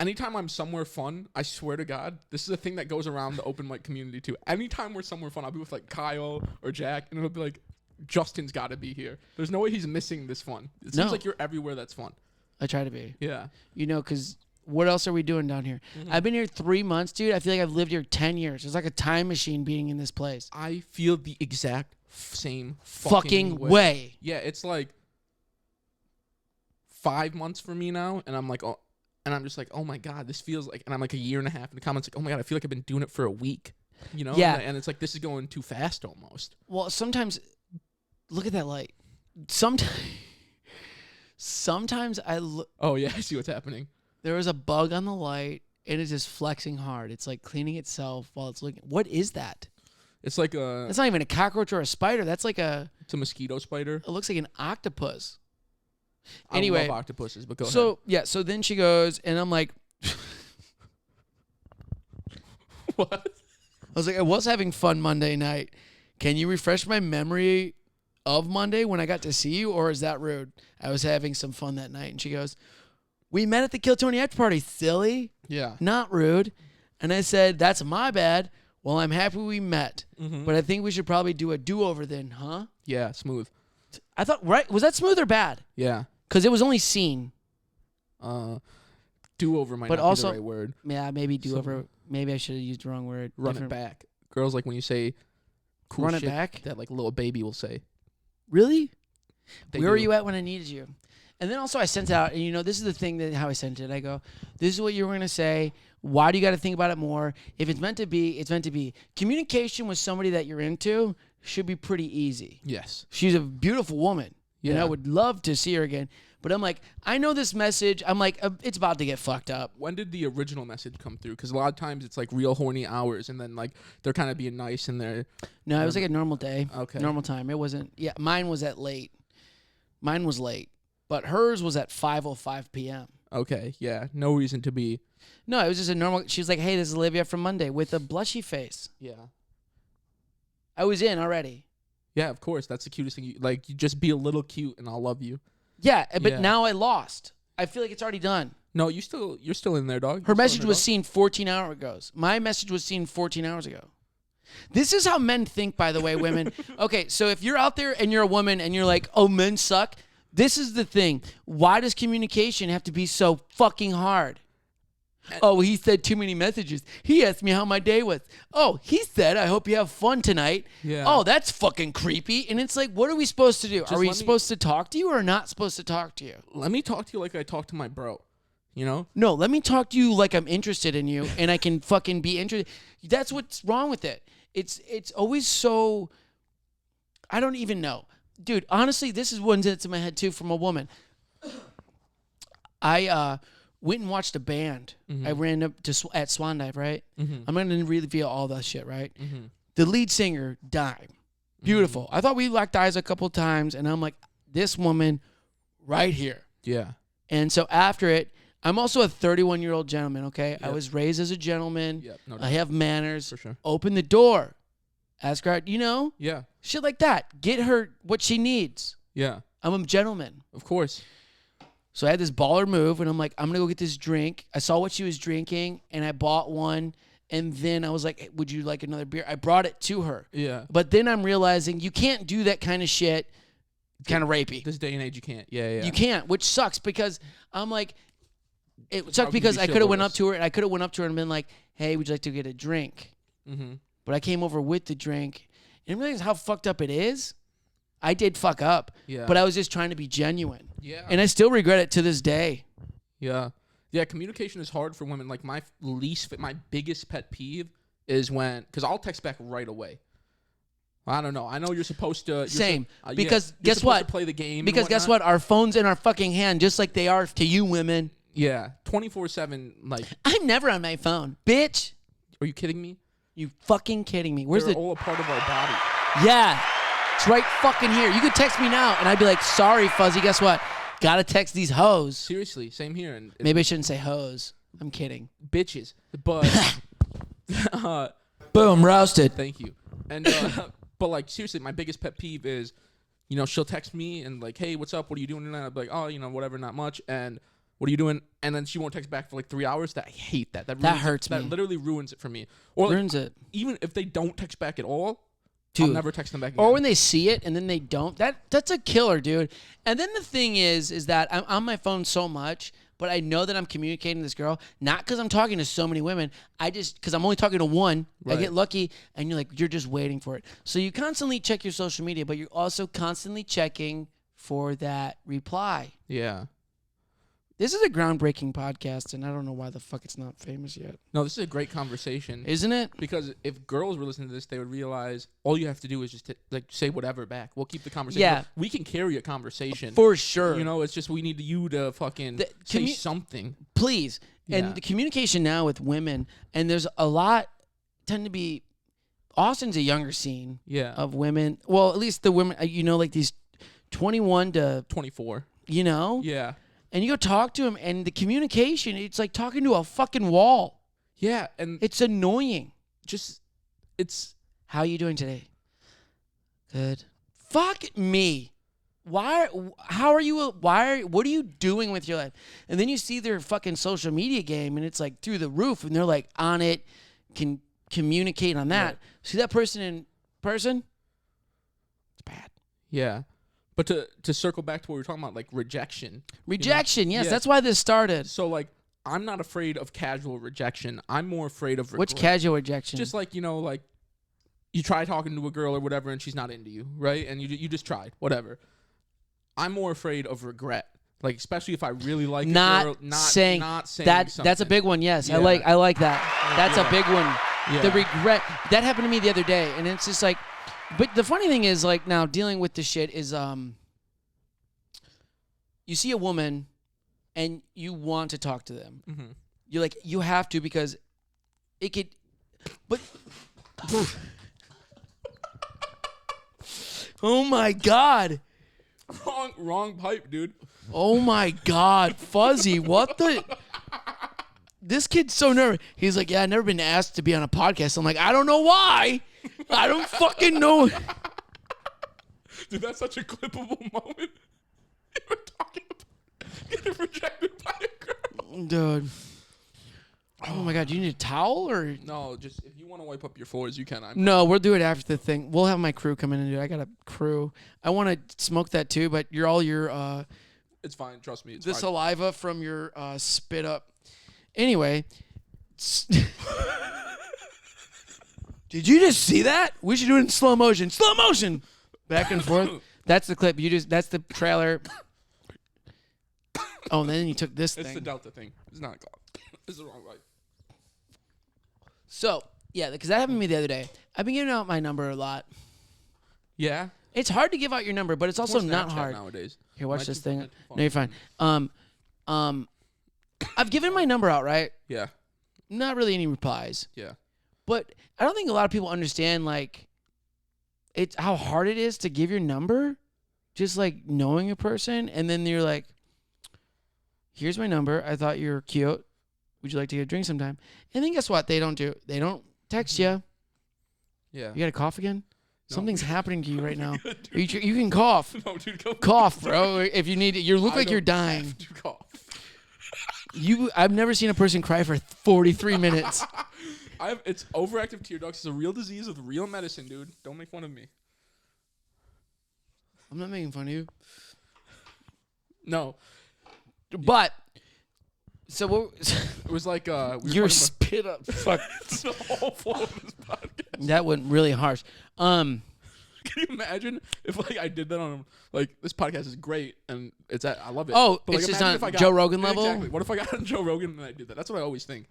anytime I'm somewhere fun, I swear to God, this is a thing that goes around the open mic community too. Anytime we're somewhere fun, I'll be with like Kyle or Jack, and it'll be like, Justin's got to be here. There's no way he's missing this fun. It seems like you're everywhere that's fun. I try to be. Yeah. You know, because what else are we doing down here? I've been here 3 months, dude. I feel like I've lived here 10 years. It's like a time machine being in this place. I feel the exact same fucking way. Yeah, it's like 5 months for me now, and I'm like, oh, and I'm just like, oh my God, this feels like, and I'm like a year and a half in the comments, like, oh my God, I feel like I've been doing it for a week, you know? Yeah. And it's like, this is going too fast almost. Well, sometimes, look at that light. Sometimes I look. Oh yeah, I see what's happening. There was a bug on the light, and it's just flexing hard. It's like cleaning itself while it's looking. What is that? It's like a. That's not even a cockroach or a spider. That's like It's a mosquito spider. It looks like an octopus. Anyway, I love octopuses, but go ahead. So yeah, so then she goes, and I'm like, what? I was like, I was having fun Monday night. Can you refresh my memory of Monday when I got to see you, or is that rude? I was having some fun that night, and she goes, we met at the Kill Tony after party, silly. Yeah. Not rude. And I said, that's my bad. Well, I'm happy we met, but I think we should probably do a do-over then, huh? Yeah, smooth. I thought, right? Was that smooth or bad? Yeah. Because it was only seen. Do-over might but not also, be the right word. Yeah, maybe do-over. Maybe I should have used the wrong word. Run it back. Girls like when you say cool run shit it back? that like a little baby will say. Really? They Where do. were you at when I needed you? And then also I sent out, and you know, this is the thing that how I sent it. I go, this is what you were going to say. Why do you got to think about it more? If it's meant to be, it's meant to be. Communication with somebody that you're into should be pretty easy. Yes. She's a beautiful woman. Yeah. And I would love to see her again. But I'm like, I know this message. I'm like, it's about to get fucked up. When did the original message come through? Because a lot of times it's like real horny hours, and then like they're kind of being nice, and they're. No, it was like a normal day. Okay. Normal time. It wasn't. Yeah, mine was at late. Mine was late. But hers was at 5:05 p.m. Okay, yeah. No reason to be. No, it was just a normal. She was like, hey, this is Olivia from Monday with a blushy face. Yeah. I was in already. Yeah, of course. That's the cutest thing. You just be a little cute, and I'll love you. Yeah, but Yeah. now I lost. I feel like it's already done. No, you're still in there, dog. Her message was seen 14 hours ago. My message was seen 14 hours ago. This is how men think, by the way, women. Okay, so if you're out there and you're a woman and you're like, oh, men suck, this is the thing. Why does communication have to be so fucking hard? Oh, he said too many messages. He asked me how my day was. Oh, he said, I hope you have fun tonight. Yeah. Oh, that's fucking creepy. And it's like, what are we supposed to do? Just Are we let me- supposed to talk to you or not supposed to talk to you? Let me talk to you like I talk to my bro. You know? No, let me talk to you like I'm interested in you and I can fucking be interested. That's what's wrong with it. It's always so, I don't even know. Dude, honestly, this is one that's in my head too from a woman. I went and watched a band. I ran up to at Swan Dive, right? I'm going to reveal all that shit, right? The lead singer died. Beautiful. I thought we locked eyes a couple times, and I'm like, this woman right here. Yeah. And so after it, I'm also a 31-year-old gentleman, okay? Yep. I was raised as a gentleman. Yep. No doubt. I have manners. For sure. Open the door. Ask her, you know? Yeah. Shit like that. Get her what she needs. Yeah. I'm a gentleman. Of course. So I had this baller move, and I'm like, I'm going to go get this drink. I saw what she was drinking, and I bought one. And then I was like, hey, would you like another beer? I brought it to her. Yeah. But then I'm realizing you can't do that kind of shit. It's kind of rapey. This day and age, you can't. Yeah. You can't, which sucks because I'm like, it How sucked can you because be I could have went up chivalrous? to her, and I could have went up to her and been like, hey, would you like to get a drink? Mm-hmm. But I came over with the drink. And realize how fucked up it is. I did fuck up. Yeah. But I was just trying to be genuine. Yeah. And I still regret it to this day. Yeah. Yeah, communication is hard for women. Like my biggest pet peeve is when, because I'll text back right away. I don't know. I know you're supposed to. Same. Yeah, Because you're guess supposed what? To play the game. Because and guess whatnot. what? Our phones in our fucking hand, just like they are to you women. Yeah, 24/7. Like, I'm never on my phone. Bitch. are you kidding me? You fucking kidding me. Where's They're the... all a part of our body. Yeah. It's right fucking here. You could text me now, and I'd be like, sorry, Fuzzy, guess what? Gotta text these hoes. Seriously, same here. And Maybe I shouldn't say hoes. I'm kidding. bitches, but Boom, roasted. thank you. And but like seriously, my biggest pet peeve is, she'll text me and like, hey, what's up? What are you doing tonight? I'll be like, oh, whatever, not much. And what are you doing? And then she won't text back for like 3 hours. I hate that. That hurts me. That literally ruins it for me. Or like, ruins it. Even if they don't text back at all, Dude. I'll never text them back again. Or when they see it and then they don't. That's a killer, dude. And then the thing is that I'm on my phone so much, but I know that I'm communicating with this girl, not because I'm talking to so many women. Because I'm only talking to one. Right. I get lucky, and you're just waiting for it. So you constantly check your social media, but you're also constantly checking for that reply. Yeah. This is a groundbreaking podcast, and I don't know why the fuck it's not famous yet. No, this is a great conversation. Isn't it? Because if girls were listening to this, they would realize all you have to do is just say whatever back. We'll keep the conversation. Yeah. We can carry a conversation. For sure. It's just we need you to fucking say something. Please. Yeah. And the communication now with women, and there's a lot, tend to be, Austin's a younger scene of women. Well, at least the women, like these 21 to 24. Yeah. And you go talk to him, and the communication, it's like talking to a fucking wall. Yeah, and it's annoying. How are you doing today? Good. Fuck me. What are you doing with your life? And then you see their fucking social media game, and it's like through the roof, and they're like on it, can communicate on that. Right. See that person in person? It's bad. Yeah. But to circle back to what we were talking about, like rejection. Rejection, yes. That's why this started. So, like, I'm not afraid of casual rejection. I'm more afraid of regret. What's casual rejection? Just like, like you try talking to a girl or whatever and she's not into you, right? And you just tried, whatever. I'm more afraid of regret. Like, especially if I really like a girl. Not saying that. Something. That's a big one, yes. Yeah. I like that. That's a big one. Yeah. The regret. That happened to me the other day, and it's just like... But the funny thing is, like, now dealing with this shit is, you see a woman and you want to talk to them. Mm-hmm. You're like, you have to because it could, but, oh my God. Wrong pipe, dude. Oh my God. Fuzzy, what the? This kid's so nervous. He's like, yeah, I've never been asked to be on a podcast. I'm like, I don't know why. I don't fucking know. Dude, that's such a clippable moment. You were talking about getting rejected by a girl. Dude. Oh my God, do you need a towel or? No, just if you want to wipe up your floors, you can. No, we'll do it after the thing. We'll have my crew come in and do it. I got a crew. I want to smoke that too, but it's fine, trust me. It's the fine. Saliva from your spit up. Anyway. Did you just see that? We should do it in slow motion. Slow motion! Back and forth. That's the clip. That's the trailer. Oh, and then you took this thing. It's the Delta thing. It's not a clock. It's the wrong light. So, yeah, because that happened to me the other day. I've been giving out my number a lot. Yeah? It's hard to give out your number, but it's also not hard. Nowadays. Here, watch this thing. No, you're fine. I've given my number out, right? Yeah. Not really any replies. Yeah. But I don't think a lot of people understand, like, it's how hard it is to give your number. Just, like, knowing a person. And then you're like, here's my number. I thought you were cute. Would you like to get a drink sometime? And then guess what? They don't text you. Yeah. You got to cough again? No. Something's happening to you right now. Good, you can cough. No, dude, go cough, bro. If you need it. You look like you're dying. Have to cough. I've never seen a person cry for 43 minutes. It's overactive tear ducts. It's a real disease with real medicine, dude. Don't make fun of me. I'm not making fun of you. No. But so what? It was like your spit up. Fuck. It's the whole flow of this podcast. That went really harsh. Can you imagine if like I did that on like this podcast is great and I love it. Oh, but, it's just on Joe Rogan level. Exactly. What if I got on Joe Rogan and I did that? That's what I always think.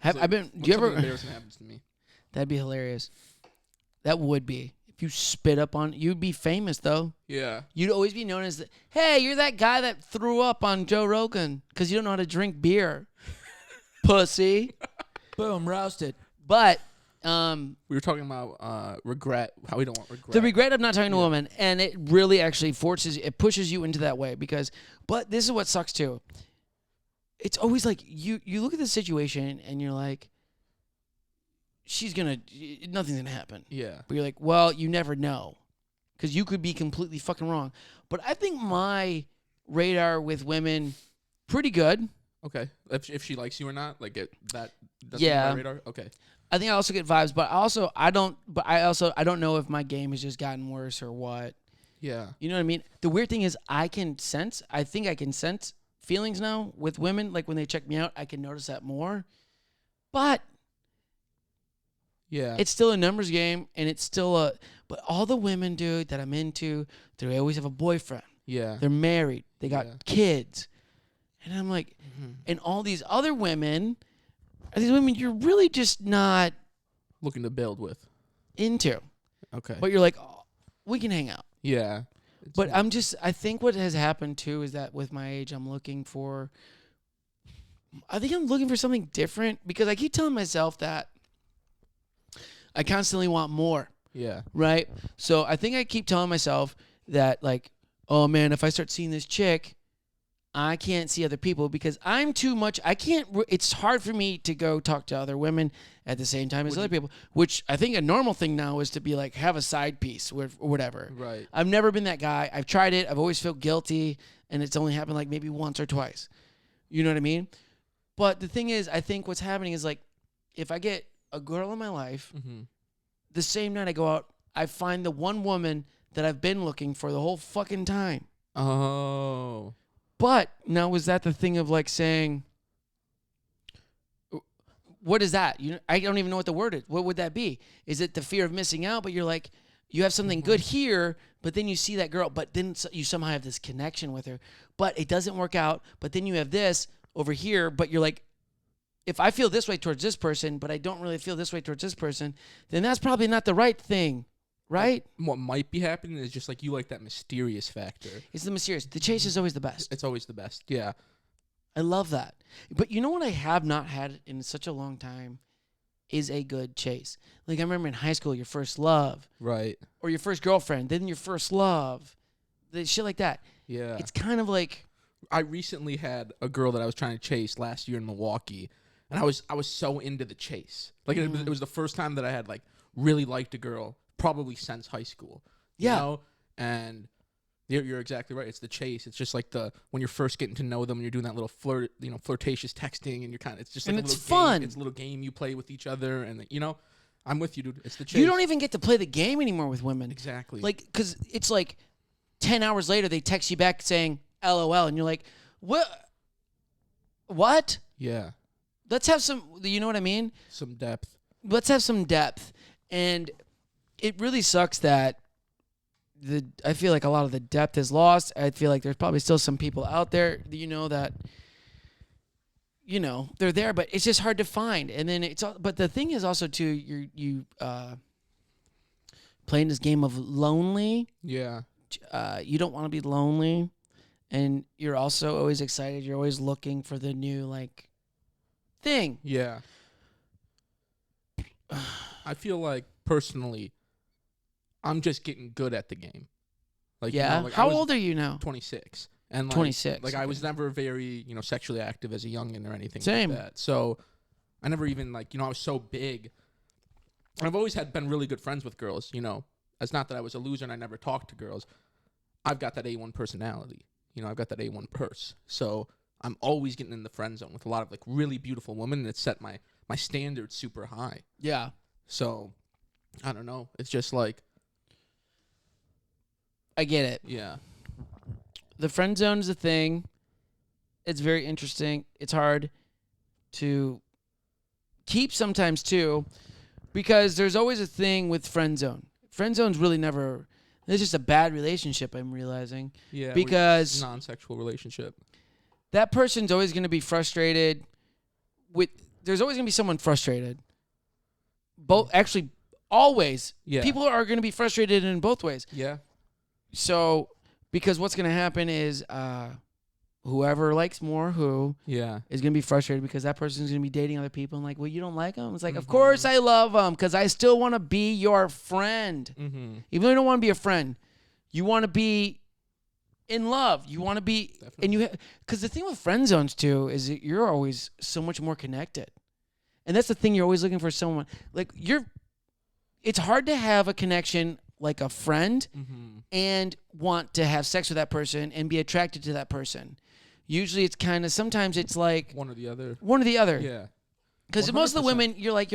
I've been. Do you ever? Embarrassing happens to me. That'd be hilarious. That would be. If you spit up on, you'd be famous though. Yeah. You'd always be known as, hey, you're that guy that threw up on Joe Rogan because you don't know how to drink beer. Pussy. Boom, roasted. But we were talking about regret. How we don't want regret. The regret of not talking to a woman, and it really actually pushes you into that way but this is what sucks too. It's always like you look at the situation and you're like, nothing's gonna happen. Yeah. But you're like, well, you never know, because you could be completely fucking wrong. But I think my radar with women Pretty good. Okay. If she likes you or not, like that doesn't Yeah. on my radar. Okay. I think I also get vibes, but I don't know if my game has just gotten worse or what. Yeah. You know what I mean? The weird thing is I think I can sense feelings now with women. Like when they check me out, I can notice that more. But Yeah. it's still a numbers game, and it's still but all the women, dude, that I'm into, they always have a boyfriend. Yeah. They're married. They got Yeah. kids. And I'm like, Mm-hmm. and all these other women, are these women you're really just not Looking to build with. into. Okay. But you're like, oh, we can hang out. Yeah. But I think what has happened too is that with my age, I think I'm looking for something different because I keep telling myself that I constantly want more, Yeah. right? So I think I keep telling myself that, like, oh man, if I start seeing this chick, I can't see other people because I'm too much. It's hard for me to go talk to other women at the same time as other people, which I think a normal thing now is to be like, have a side piece or whatever. Right. I've never been that guy. I've tried it. I've always felt guilty, and it's only happened like maybe once or twice. You know what I mean? But the thing is, I think what's happening is like, if I get a girl in my life, Mm-hmm. the same night I go out, I find the one woman that I've been looking for the whole fucking time. Oh. But now, was that the thing of like saying, what is that? I don't even know what the word is. What would that be? Is it the fear of missing out? But you're like, you have something good here, but then you see that girl, but then you somehow have this connection with her, but it doesn't work out. But then you have this over here, but you're like, if I feel this way towards this person, but I don't really feel this way towards this person, then that's probably not the right thing, right? What might be happening is just like you like that mysterious factor. It's the mysterious. The chase is always the best. It's always the best. Yeah. I love that. But you know what I have not had in such a long time is a good chase. Like I remember in high school, your first love. Right. Or your first girlfriend, then your first love. The shit like that. Yeah. It's kind of like, I recently had a girl that I was trying to chase last year in Milwaukee, and I was so into the chase. Like it was the first time that I had like really liked a girl, probably since high school. You Yeah. know? And you're exactly right. It's the chase. It's just like when you're first getting to know them, and you're doing that little flirtatious texting, and it's just like And a it's little fun. Game. It's a little game you play with each other, and I'm with you, dude. It's the chase. you don't even get to play the game anymore with women. Exactly. Like, because it's like 10 hours later, they text you back saying LOL, and you're like, what? Yeah. Let's have some, you know what I mean? Some depth. Let's have some depth. And it really sucks that I feel like a lot of the depth is lost. I feel like there's probably still some people out there that they're there, but it's just hard to find. And then but the thing is also too, you playing this game of lonely. Yeah. You don't want to be lonely, and you're also always excited. You're always looking for the new like thing. Yeah. I feel like personally, I'm just getting good at the game. Like, Yeah. like How old are you now? 26. And like, 26. Like I was never very, sexually active as a youngin or anything Same. like that. So I never even I was so big. I've always been really good friends with girls, It's not that I was a loser and I never talked to girls. I've got that A1 personality. I've got that A1 purse. So I'm always getting in the friend zone with a lot of like really beautiful women, and it set my standards super high. Yeah. So I don't know. It's just like, I get it. yeah. The friend zone is a thing. It's very interesting. It's hard to keep sometimes too, because there's always a thing with friend zone. Friend zone's really never. It's just a bad relationship. I'm realizing. Yeah. Because non-sexual relationship. that person's always going to be frustrated. There's always going to be someone frustrated. Actually, always. Yeah. People are going to be frustrated in both ways. Yeah. So, because what's going to happen is whoever likes more Yeah. is going to be frustrated because that person's going to be dating other people and like, well, you don't like them? It's like, of course I love them because I still want to be your friend. Mm-hmm. Even though you don't want to be a friend, you want to be in love. You want to be, Definitely. and because the thing with friend zones too is that you're always so much more connected. And that's the thing, you're always looking for someone. Like, it's hard to have a connection like a friend Mm-hmm. and want to have sex with that person and be attracted to that person. Usually it's kind of, sometimes it's like one or the other. one or the other. Yeah. Because most of the 100%. women, you're like,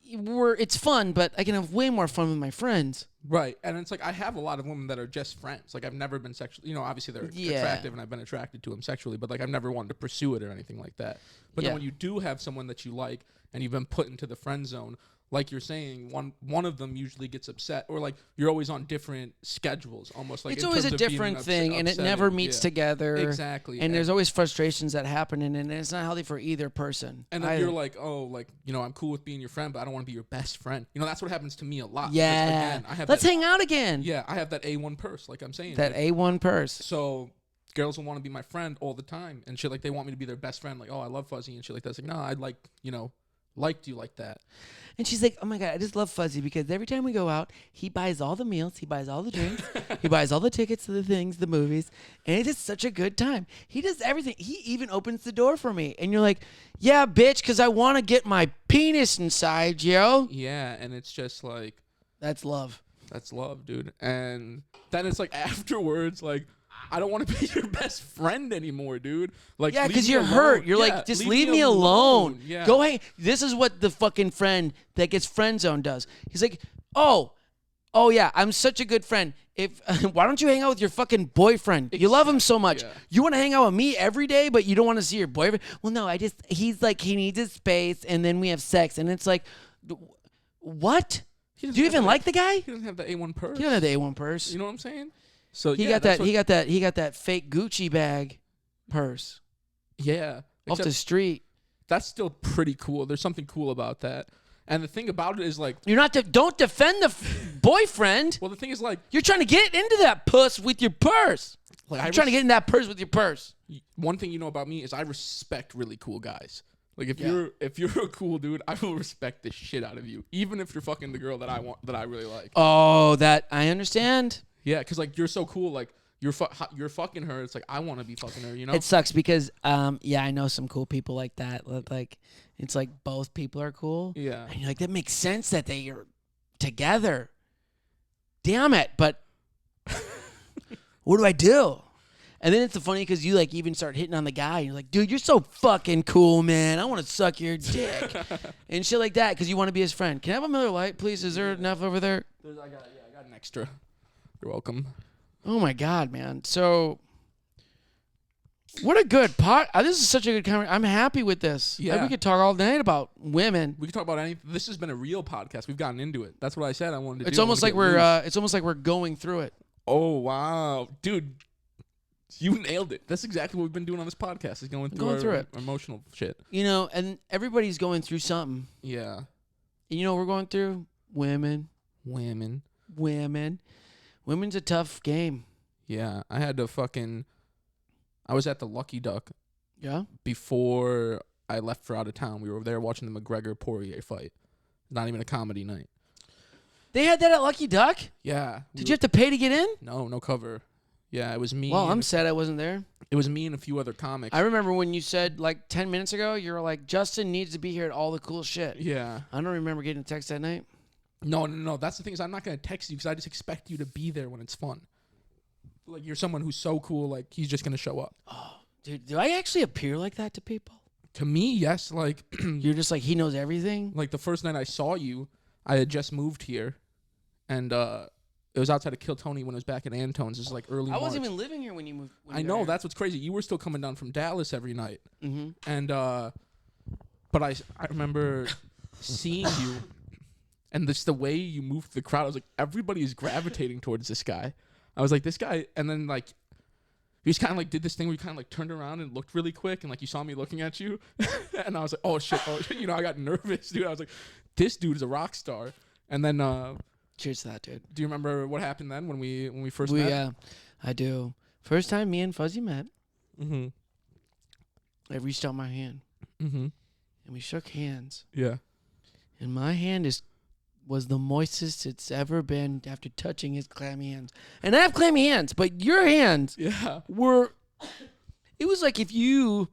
it's fun, but I can have way more fun with my friends. Right. And it's like I have a lot of women that are just friends. Like I've never been sexually, obviously they're attractive and I've been attracted to them sexually, but like I've never wanted to pursue it or anything like that. But then when you do have someone that you like and you've been put into the friend zone, like you're saying, one of them usually gets upset, or like you're always on different schedules, almost like It's always a different thing, and it never meets together. Exactly. And there's always frustrations that happen, and it's not healthy for either person. And then you're like, I'm cool with being your friend, but I don't want to be your best friend. That's what happens to me a lot. Yeah. Because, again, Let's hang out again. Yeah, I have that A1 purse, like I'm saying. That A1 purse. So girls will want to be my friend all the time, and shit, like they want me to be their best friend. Like, oh, I love Fuzzy and shit like that. It's like, no, I liked you like that. And she's like, oh my God, I just love Fuzzy because every time we go out, he buys all the meals, he buys all the drinks, he buys all the tickets to the things, the movies, and it is such a good time. He does everything. He even opens the door for me. And you're like, yeah, bitch, because I want to get my penis inside, yo. Yeah, and it's just like... That's love. That's love, dude. And then it's like afterwards, like, I don't want to be your best friend anymore, dude. Like, yeah, because you're hurt. You're like, just leave me alone. Yeah. Go hang. This is what the fucking friend that gets friend zoned does. He's like, oh yeah, I'm such a good friend. Why don't you hang out with your fucking boyfriend? You love him so much. Yeah. You want to hang out with me every day, but you don't want to see your boyfriend. Well, no, he's like, he needs his space, and then we have sex, and it's like, what? Do you even like the guy? He doesn't have the A1 purse. He doesn't have the A1 purse. You know what I'm saying? So he got that fake Gucci bag purse. Yeah. Off the street. That's still pretty cool. There's something cool about that. And the thing about it is like, don't defend the boyfriend. Well, the thing is like, you're trying to get into that puss with your purse. Like, you're trying to get in that purse with your purse. One thing you know about me is I respect really cool guys. Like if you're a cool dude, I will respect the shit out of you, even if you're fucking the girl that I really like. Oh, that I understand. Yeah, because like you're so cool, like you're fucking her. It's like I want to be fucking her, It sucks because I know some cool people like that. Like it's like both people are cool. Yeah, and you're like, that makes sense that they are together. Damn it! But what do I do? And then it's funny because you like even start hitting on the guy. And you're like, dude, you're so fucking cool, man. I want to suck your dick and shit like that because you want to be his friend. Can I have a Miller Lite, please? Is there enough over there? I got an extra. You're welcome. Oh my God, man. So, what a good pot. This is such a good conversation. I'm happy with this. Yeah. Like, we could talk all night about women. We could talk about anything. This has been a real podcast. We've gotten into it. That's what I said I wanted to do. It's almost like we're going through it. Oh wow, dude. You nailed it. That's exactly what we've been doing on this podcast. Is going through our emotional shit. And everybody's going through something. Yeah. And we're going through women. Women's a tough game. Yeah, I was at the Lucky Duck. Yeah. Before I left for out of town, we were there watching the McGregor-Poirier fight. Not even a comedy night. They had that at Lucky Duck? Yeah. Did you have to pay to get in? No cover. Yeah, it was me. Well, I'm sad I wasn't there. It was me and a few other comics. I remember when you said like 10 minutes ago, you were like, Justin needs to be here at all the cool shit. Yeah. I don't remember getting a text that night. No. That's the thing is I'm not going to text you because I just expect you to be there when it's fun. Like, you're someone who's so cool, like, he's just going to show up. Oh, dude, do I actually appear like that to people? To me, yes. Like, you're just like, he knows everything? Like, the first night I saw you, I had just moved here, and it was outside of Kill Tony when it was back in Antone's. This is like early March. I wasn't even living here when you moved. I know, that's what's crazy. You were still coming down from Dallas every night. Mm-hmm. And, but I remember seeing you, and the way you moved the crowd, I was like, everybody is gravitating towards this guy. I was like, this guy, and then like, he just kind of like did this thing where he kind of like turned around and looked really quick, and like you saw me looking at you, and I was like, oh shit, I got nervous, dude. I was like, this dude is a rock star. And then, cheers to that, dude. Do you remember what happened then when we first met? Yeah, I do. First time me and Fuzzy met. Mm-hmm. I reached out my hand. Mm-hmm. And we shook hands. Yeah. And my hand was the moistest it's ever been after touching his clammy hands. And I have clammy hands, but your hands were... It was like if your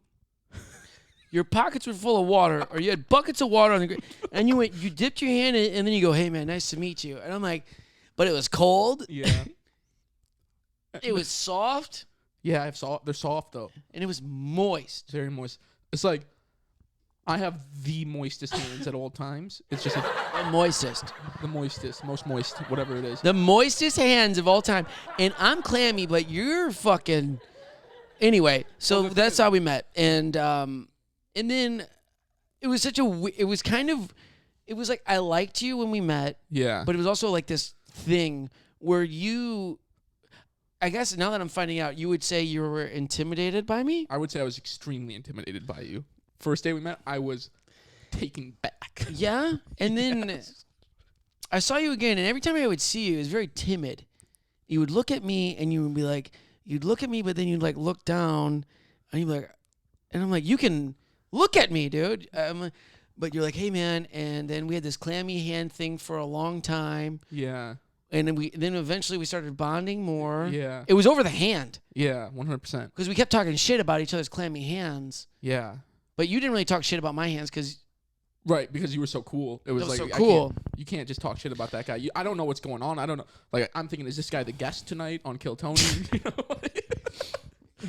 pockets were full of water, or you had buckets of water on the ground, and you dipped your hand in, and then you go, hey, man, nice to meet you. And I'm like, but it was cold. Yeah. It was soft. Yeah, they're soft though. And it was moist. Very moist. It's like I have the moistest hands at all times. It's just The moistest. the moistest, most moist, whatever it is. The moistest hands of all time. And I'm clammy, but you're fucking... Anyway, so that's how we met. And then it was such a... It was kind of... It was like I liked you when we met. Yeah. But it was also like this thing where you... I guess now that I'm finding out, you would say you were intimidated by me? I would say I was extremely intimidated by you. First day we met, I was taken back. Yeah? And then Yes. I saw you again, and every time I would see you, it was very timid. You would look at me, and you would be like... You'd look at me, but then you'd like look down, and you'd be like... And I'm like, you can look at me, dude. But you're like, hey, man. And then we had this clammy hand thing for a long time. Yeah. And then eventually we started bonding more. Yeah. It was over the hand. Yeah, 100%. Because we kept talking shit about each other's clammy hands. Yeah. But you didn't really talk shit about my hands because... Right, because you were so cool. It was like so cool. You can't just talk shit about that guy. I don't know what's going on. I don't know. Like I'm thinking, is this guy the guest tonight on Kill Tony? You know?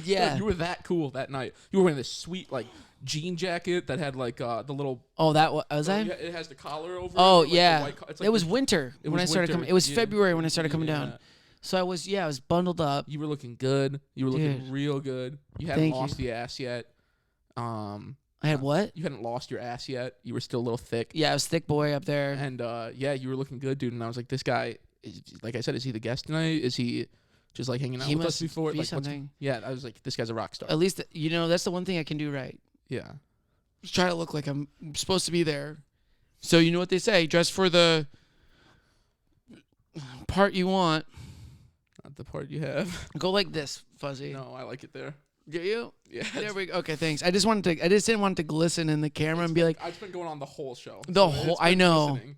Yeah. You were that cool that night. You were wearing this sweet like jean jacket that had like the little. Oh, that was I? Yeah, it has the collar over. Oh, it, like yeah. the white it's like it was winter when I started coming. It was February when I started coming down. So I was bundled up. You were looking good. You were looking Dude. real good. You hadn't lost the ass yet. I had what? You hadn't lost your ass yet. You were still a little thick. Yeah, I was thick boy up there. And yeah, you were looking good, dude. And I was like, this guy, like I said, is he the guest tonight? Is he just like hanging out with us before? Be Like, something. yeah, I was like, this guy's a rock star. At least, that's the one thing I can do right. Yeah. Just try to look like I'm supposed to be there. So you know what they say, dress for the part you want. Not the part you have. Go like this, Fuzzy. No, I like it there. Do you? Yeah. There we go. Okay, thanks. I just didn't want it to glisten in the camera and be like It's been going on the whole show. I know. Listening.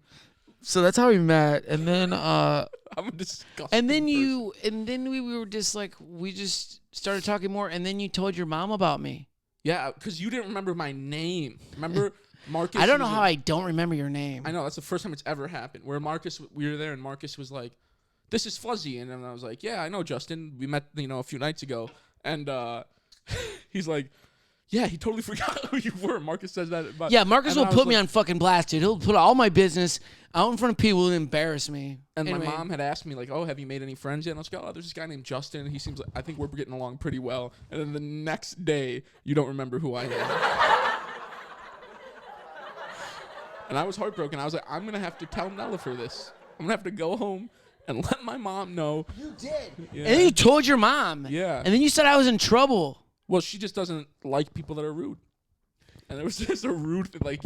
So that's how we met, and then I'm a disgusting and then person. we were just like we just started talking more, and then you told your mom about me. Yeah, because you didn't remember my name. Remember Marcus? I don't know how I don't remember your name. I know that's the first time it's ever happened. Where Marcus, we were there, and Marcus was like, "This is Fuzzy," and then I was like, "Yeah, I know Justin. We met, a few nights ago." And he's like, "Yeah, he totally forgot who you were." Marcus says that. Yeah, Marcus will put me on fucking blast, dude. He'll put all my business out in front of people and embarrass me. And anyway. my mom had asked me, like, "Oh, have you made any friends yet?" And I was like, "Oh, there's this guy named Justin. He seems like I think we're getting along pretty well." And then the next day, you don't remember who I am. And I was heartbroken. I was like, "I'm gonna have to tell Nella for this. I'm gonna have to go home and let my mom know." You did. Yeah. And then you told your mom. Yeah. And then you said I was in trouble. Well, she just doesn't like people that are rude. And there was just a rude thing, like,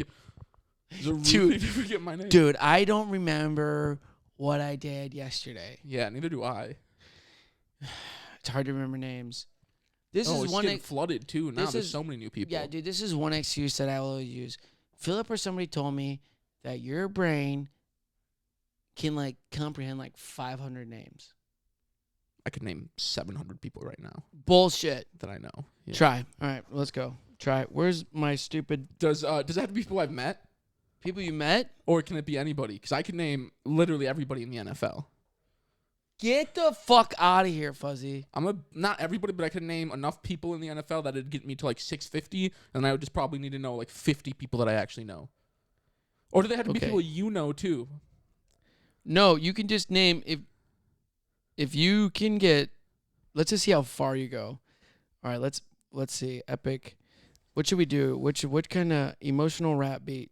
there's a rude thing to forget my name. Dude, I don't remember what I did yesterday. Yeah, neither do I. It's hard to remember names. This is it's one getting flooded too. Now there's so many new people. Yeah, dude, this is one excuse that I will use. Philip or somebody told me that your brain can like comprehend like 500 names. I could name 700 people right now Bullshit. that I know. Yeah. Try. All right, let's go. Try. Where's my stupid Does it have to be people I've met, people you met? or can it be anybody? Because I can name literally everybody in the NFL. Get the fuck out of here, Fuzzy. Not everybody, but I could name enough people in the NFL that it'd get me to like 650, and I would just probably need to know like 50 people that I actually know. Or do they have to be people you know too? No, you can just name if you can get. Let's just see how far you go. All right, let's see. Epic. What should we do? What kind of emotional rap beat?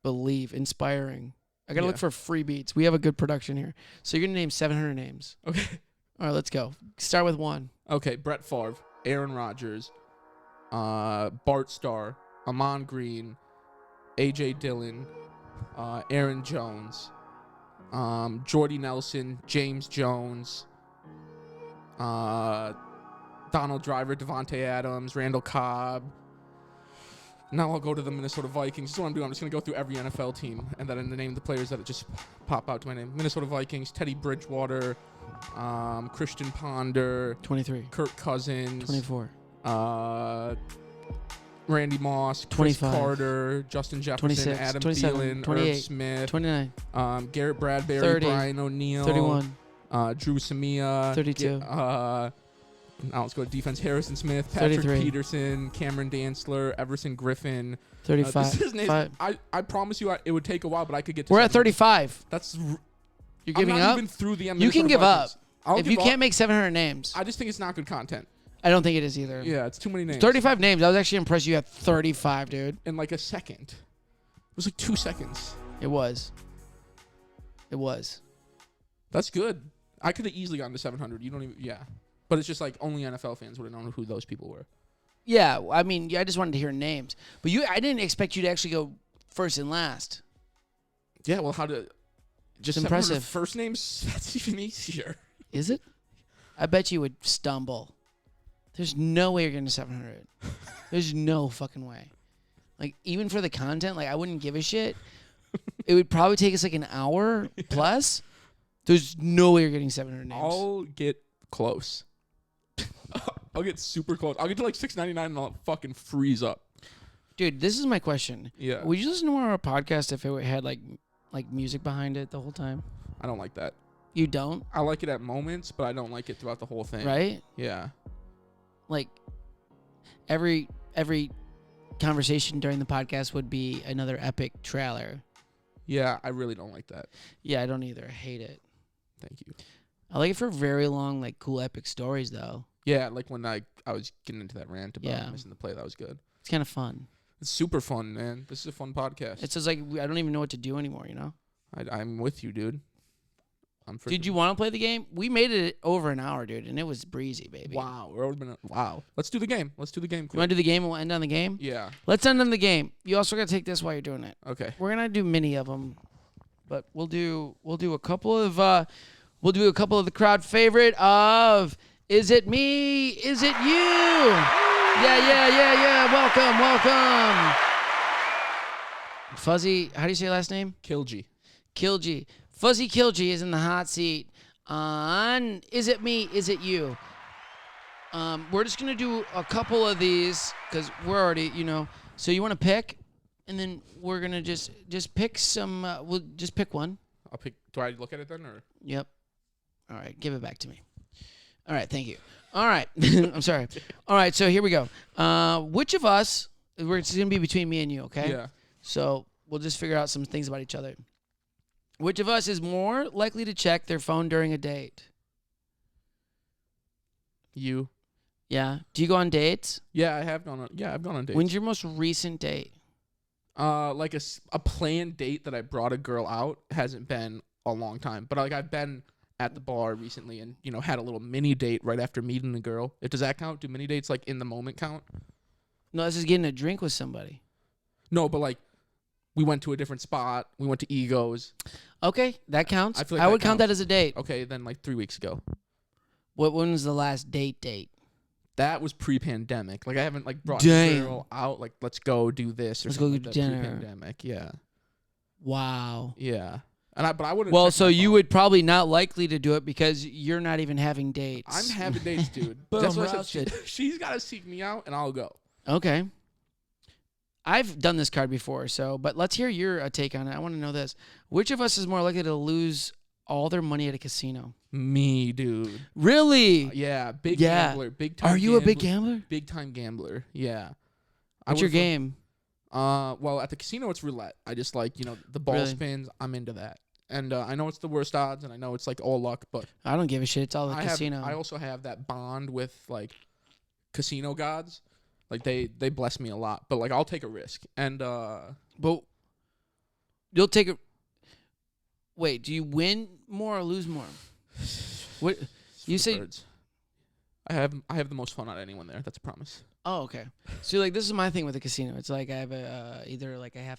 Believe, inspiring. I gotta look for free beats. We have a good production here. So you're gonna name 700 names. Okay. All right, let's go. Start with one. Okay, Brett Favre, Aaron Rodgers, Bart Starr, Amon Green, A.J. Dillon, Aaron Jones, Jordy Nelson, James Jones, Donald Driver, Devontae Adams, Randall Cobb. Now I'll go to the Minnesota Vikings. This is what I'm doing. I'm just going to go through every NFL team and then name the players that just pop out to my name. Minnesota Vikings, Teddy Bridgewater, Christian Ponder, 23. Kirk Cousins, 24. Randy Moss, Chris 25. Carter, Justin Jefferson, 26, Adam 27, Thielen, 28, Irv Smith, 29. Garrett Bradbury, 30, Brian O'Neill, 31. Drew Samia, 32. Now let's go to defense. Harrison Smith, Patrick 33. Peterson, Cameron Dantzler, Everson Griffin. 35. This is I promise you it would take a while, but I could get to We're at 700. 35. You're giving I'm not up? even through the You can give up. I'll If give you up. can't make 700 names. I just think it's not good content. I don't think it is either. Yeah, it's too many names. 35 names. I was actually impressed you had 35, dude. In like a second. It was like 2 seconds. It was. It was. That's good. I could have easily gotten to 700. You don't even, yeah. But it's just like only NFL fans would have known who those people were. Yeah, I mean, I just wanted to hear names. But I didn't expect you to actually go first and last. Yeah, well, how to... Just impressive. First names, that's even easier. Is it? I bet you would stumble. There's no way you're getting to 700. There's no fucking way. Like, even for the content, like, I wouldn't give a shit. It would probably take us like an hour plus. There's no way you're getting 700 names. I'll get close. I'll get super close. I'll get to like 699 and I'll fucking freeze up. Dude, this is my question. Yeah. Would you listen to our podcast if it had like music behind it the whole time? I don't like that. You don't? I like it at moments, but I don't like it throughout the whole thing. Right? Yeah. Like every conversation during the podcast would be another epic trailer. Yeah, I really don't like that. Yeah, I don't either. I hate it. Thank you. I like it for very long, like cool epic stories though. Yeah, like when I was getting into that rant about Yeah. missing the play, that was good. It's kind of fun. It's super fun, man. This is a fun podcast. It's just like I don't even know what to do anymore, you know? I'm with you, dude. Did you want to play the game? We made it over an hour, dude, and it was breezy, baby. Wow. Wow. Let's do the game. Let's do the game You quick. want to do the game and we'll end on the game? Yeah. Let's end on the game. You also got to take this while you're doing it. Okay. We're gonna do many of them, but we'll do a couple of the crowd favorite of Is It Me? Is It You? Yeah. Welcome. Fuzzy, how do you say your last name? Khilji. Fuzzy Khilji is in the hot seat on Is It Me? Is It You? We're just gonna do a couple of these because we're already, So you want to pick, and then we're gonna just pick some. We'll just pick one. I'll pick. Do I look at it then, or? Yep. All right, give it back to me. All right, thank you. All right, I'm sorry. All right, so here we go. Which of us? It's gonna be between me and you, okay? Yeah. So we'll just figure out some things about each other. Which of us is more likely to check their phone during a date? You. Yeah. Do you go on dates? Yeah, I've gone on dates. When's your most recent date? Like a planned date that I brought a girl out hasn't been a long time, but like I've been at the bar recently and had a little mini date right after meeting the girl. Does that count? Do mini dates like in the moment count? No, this is getting a drink with somebody. No, but like we went to a different spot. We went to Egos. Okay, that counts. I feel like I that would count counts. that as a date. Okay, then like 3 weeks ago. When was the last date? That was pre-pandemic. Like I haven't like brought Damn. a girl out. Like let's go do this or Let's something go like to that. dinner. Pre-pandemic, yeah, Wow. yeah. But I wouldn't. Well, check so my you phone. would probably not likely to do it because you're not even having dates. I'm having dates, dude. Boom, That's what I roasted. said. She's got to seek me out, and I'll go. Okay. I've done this card before, but let's hear your take on it. I want to know this. Which of us is more likely to lose all their money at a casino? Me, dude. Really? Yeah, big Yeah. gambler. Big time. Are you a big gambler? Big time gambler. Yeah. What's your game? Well, at the casino it's roulette. I just like the ball Really? spins. I'm into that, and I know it's the worst odds, and I know it's like all luck, but I don't give a shit. It's all the casino. I also have that bond with like casino gods. Like they bless me a lot, but like I'll take a risk, and But you'll take a. Wait, do you win more or lose more? What you say? birds. I have the most fun out of anyone there. That's a promise. Oh, okay. So like this is my thing with the casino. It's like I have either like I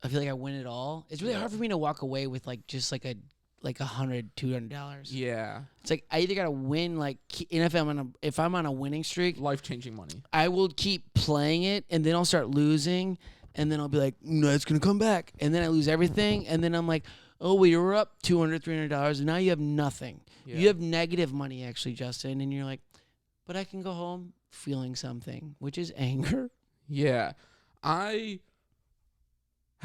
feel like I win it all. It's really hard for me to walk away with like just like $100, $200. Yeah, It's like I either gotta win and if I'm on a winning streak, life-changing money. I will keep playing it and then I'll start losing and then I'll be like, no, it's gonna come back, and then I lose everything and then I'm like, oh, well, you were up $200, $300 and now you have nothing. Yeah. You have negative money actually, Justin, and you're like, but I can go home feeling something, which is anger. Yeah, I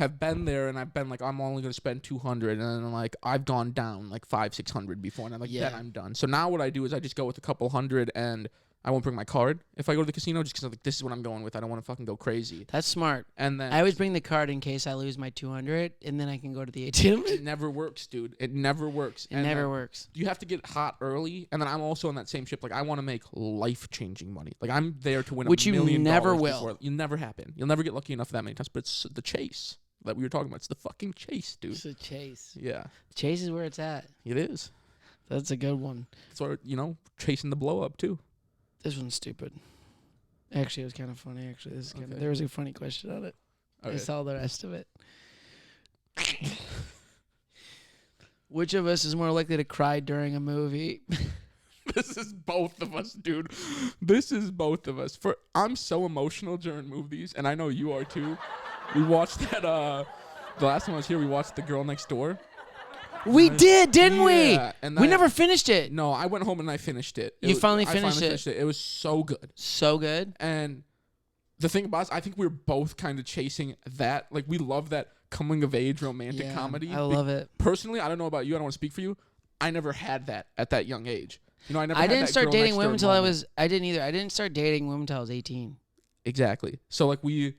have been there, and I've been like, I'm only going to spend 200, and then like I've gone down like 500-600 before, and I'm like, then I'm done. So now what I do is I just go with a couple hundred, and I won't bring my card if I go to the casino, just because I'm like, this is what I'm going with. I don't want to fucking go crazy. That's smart. And then I always bring the card in case I lose my 200, and then I can go to the ATM. it never works, dude. It never works. It never works. You have to get hot early, and then I'm also on that same ship. Like, I want to make life-changing money. Like, I'm there to win Which $1 million. you never will. Before. You'll never happen. You'll never get lucky enough that many times. But it's the chase that we were talking about. It's the fucking chase, dude. It's a chase. Yeah. Chase is where it's at. It is. That's a good one. So, chasing the blow-up, too. This one's stupid. Actually, it was kind of funny. Actually, this is kind of, there was a funny question on it. Okay. I saw the rest of it. Which of us is more likely to cry during a movie? This is both of us, dude. This is both of us. I'm so emotional during movies, and I know you are too. We watched that. The last time I was here, we watched The Girl Next Door. We did, didn't we? And we never finished it. No, I went home and I finished it. You finally finished it. It was so good. So good. And the thing about us, I think we were both kind of chasing that. Like, we love that coming of age romantic comedy. I love it. Personally, I don't know about you. I don't want to speak for you. I never had that at that young age. I didn't start dating women until I didn't either. I didn't start dating women until I was 18. Exactly. So like we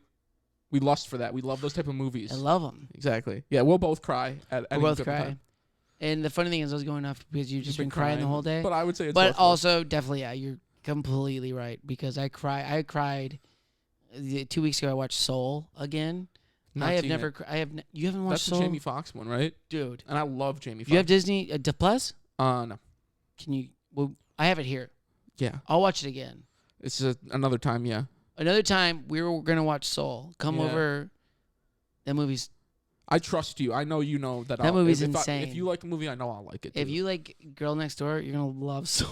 lust for that. We love those type of movies. I love them. Exactly. Yeah, we'll both cry at any We'll both given cry. time. And the funny thing is, I was going off because you've just been crying the whole day. But I would say it's But both also, definitely, yeah, you're completely right because I cried 2 weeks ago. I watched Soul again. You haven't watched That's Soul? the Jamie Foxx one, right? Dude. And I love Jamie Foxx. You have Disney Plus? No. Can you? Well, I have it here. Yeah. I'll watch it again. It's another time, yeah. Another time, we were going to watch Soul. Come over. That movie's... I trust you. I know you know that. That movie's insane. If you like a movie, I know I'll like it, too. If you like Girl Next Door, you're going to love Soul.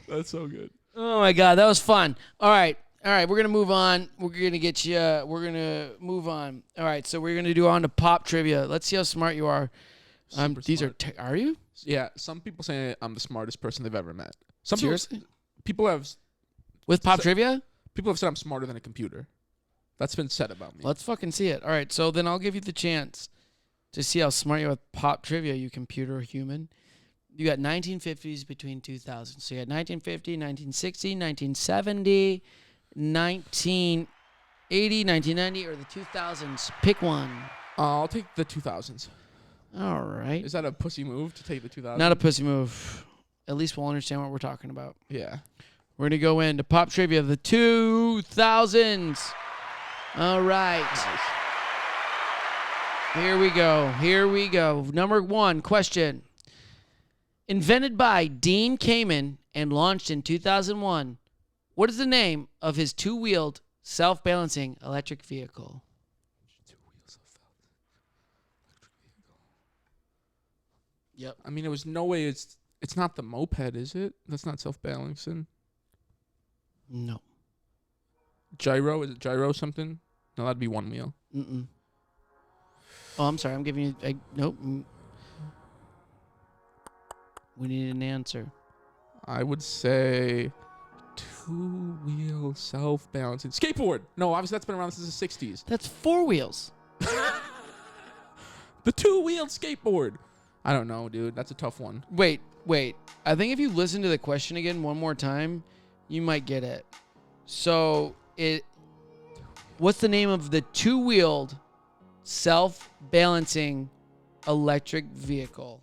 That's so good. Oh, my God. That was fun. All right. We're going to move on. We're going to get you... we're going to move on. All right. So we're going to do on to pop trivia. Let's see how smart you are. These smart. Are you? Yeah. Some people say I'm the smartest person they've ever met. Seriously? People have... With pop trivia? People have said I'm smarter than a computer. That's been said about me. Let's fucking see it. All right, so then I'll give you the chance to see how smart you are with pop trivia, you computer human. You got 1950s between 2000. So you had 1950, 1960, 1970, 1980, 1990, or the 2000s. Pick one. I'll take the 2000s. All right. Is that a pussy move to take the 2000s? Not a pussy move. At least we'll understand what we're talking about. Yeah. We're going to go into pop trivia of the 2000s. All right. Nice. Here we go. Number one question. Invented by Dean Kamen and launched in 2001, what is the name of his two-wheeled, self-balancing electric vehicle? Yep. I mean, there was no way it's not the moped, is it? That's not self-balancing. No. Gyro? Is it gyro something? No, that'd be one wheel. Mm-mm. Oh, I'm sorry. I'm giving you... nope. We need an answer. I would say two-wheel self-balancing. Skateboard! No, obviously that's been around since the 60s. That's four wheels. The two-wheeled skateboard! I don't know, dude. That's a tough one. Wait. I think if you listen to the question again one more time, you might get it. So, what's the name of the two-wheeled, self-balancing electric vehicle?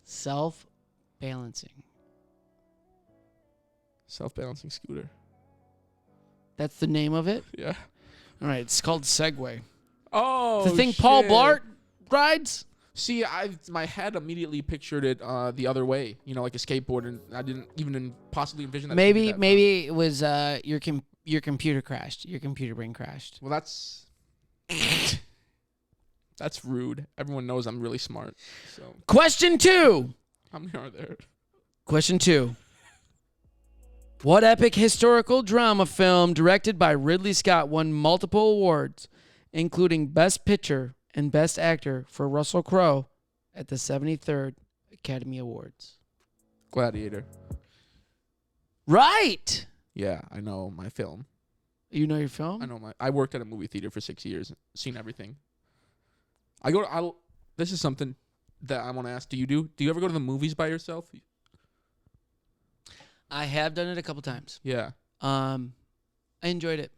Self-balancing. Self-balancing scooter. That's the name of it? Yeah. All right, it's called Segway. Oh, the thing shit. Paul Blart rides? See, my head immediately pictured it the other way, like a skateboard, and I didn't even possibly envision that. Maybe it was your computer crashed. Your computer brain crashed. Well, that's rude. Everyone knows I'm really smart. So Question 2. how many are there? Question 2. What epic historical drama film directed by Ridley Scott won multiple awards, including Best Picture and Best Actor for Russell Crowe at the 73rd Academy Awards? Gladiator. Right. Yeah, I know my film. You know your film? I worked at a movie theater for 6 years, seen everything. This is something that I want to ask. Do you ever go to the movies by yourself? I have done it a couple times. Yeah. I enjoyed it.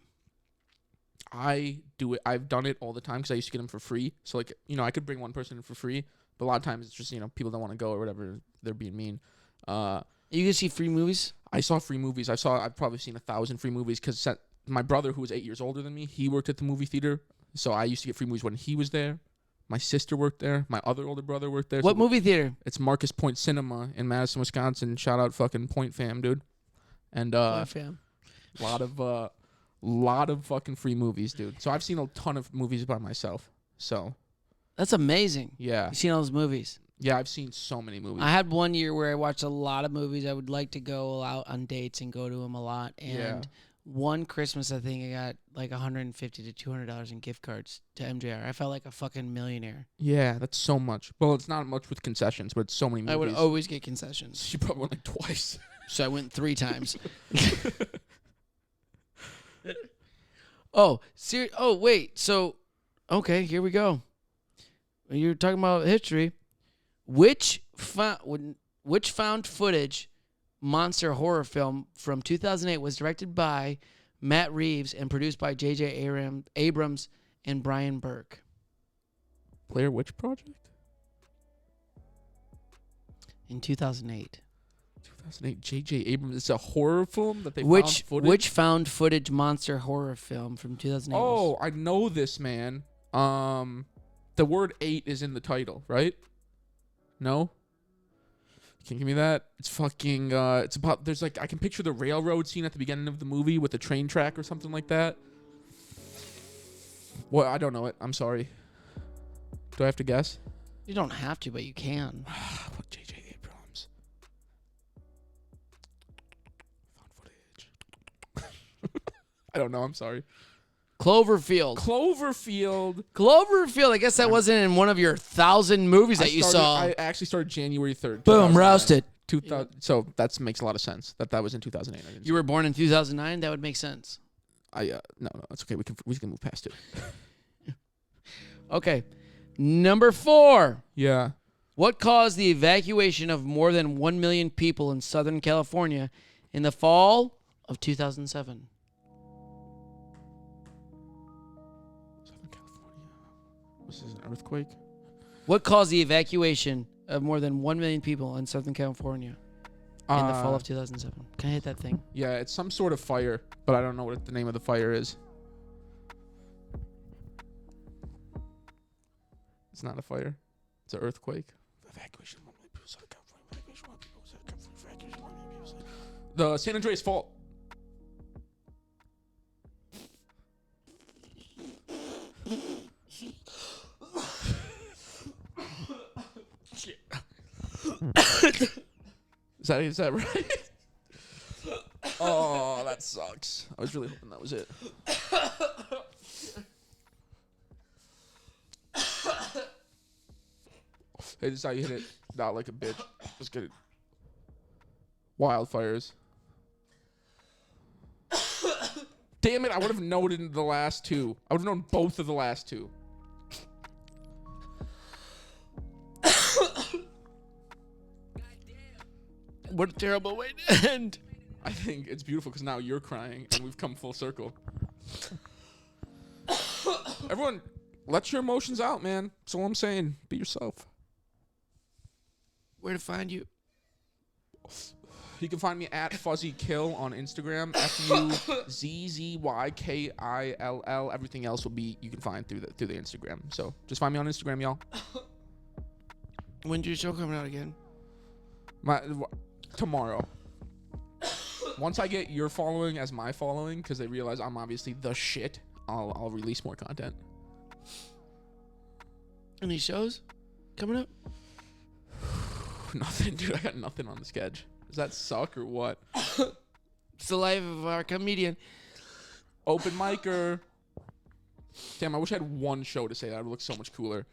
I do it. I've done it all the time because I used to get them for free. So like, I could bring one person in for free, but a lot of times it's just, people don't want to go or whatever. They're being mean. You can see free movies? I saw free movies. I've probably seen 1,000 free movies because my brother, who was 8 years older than me, he worked at the movie theater. So I used to get free movies when he was there. My sister worked there. My other older brother worked there. What movie theater? It's Marcus Point Cinema in Madison, Wisconsin. Shout out fucking Point fam, dude. And Point fam. lot of fucking free movies, dude. So I've seen a ton of movies by myself. So that's amazing. Yeah. You've seen all those movies. Yeah, I've seen so many movies. I had one year where I watched a lot of movies. I would like to go out on dates and go to them a lot. And one Christmas, I think I got like $150 to $200 in gift cards to MJR. I felt like a fucking millionaire. Yeah, that's so much. Well, it's not much with concessions, but it's so many movies. I would always get concessions. You probably went like twice. So I went 3 times. Oh, wait. So, okay, here we go. You're talking about history. Which found footage monster horror film from 2008 was directed by Matt Reeves and produced by J.J. Abrams and Brian Burke? Blair Witch Project? In 2008. 2008, J.J. Abrams. It's a horror film that they found footage? Which found footage monster horror film from 2008? Oh, I know this, man. The word 8 is in the title, right? No? Can you give me that? It's fucking, it's about, there's like, I can picture the railroad scene at the beginning of the movie with the train track or something like that. Well, I don't know it. I'm sorry. Do I have to guess? You don't have to, but you can. What J.J. Abrams? Found footage. I don't know. I'm sorry. Cloverfield. I guess that wasn't in one of your 1,000 movies that you saw. I actually started January 3rd. Boom, roasted. 2000. So that makes a lot of sense. That was in 2008. You were born in 2009. That would make sense. No, it's okay. We can move past it. Okay, number 4. Yeah. What caused the evacuation of more than 1 million people in Southern California in the fall of 2007? Was this an earthquake? What caused the evacuation of more than 1 million people in Southern California in the fall of 2007? Can I hit that thing? Yeah, it's some sort of fire, but I don't know what the name of the fire is. It's not a fire. It's an earthquake. Evacuation. The San Andreas Fault. Is that right? Oh, that sucks. I was really hoping that was it. Hey, this is how you hit it. Not like a bitch. Just get it. Wildfires. Damn it, I would have noted the last two. I would have known both of the last two. What a terrible way to end. I think it's beautiful because now you're crying and we've come full circle. Everyone, let your emotions out, man. That's all I'm saying. Be yourself. Where to find you? You can find me at FuzzyKill on Instagram. FUZZYKILL. Everything else will be you can find through the Instagram. So just find me on Instagram, y'all. When's your show coming out again? Tomorrow. Once I get your following as my following, because they realize I'm obviously the shit, I'll release more content. Any shows coming up? Nothing, dude. I got nothing on the sketch. Does that suck or what? It's the life of our comedian. Open micer. Damn, I wish I had one show to say that. It would look so much cooler.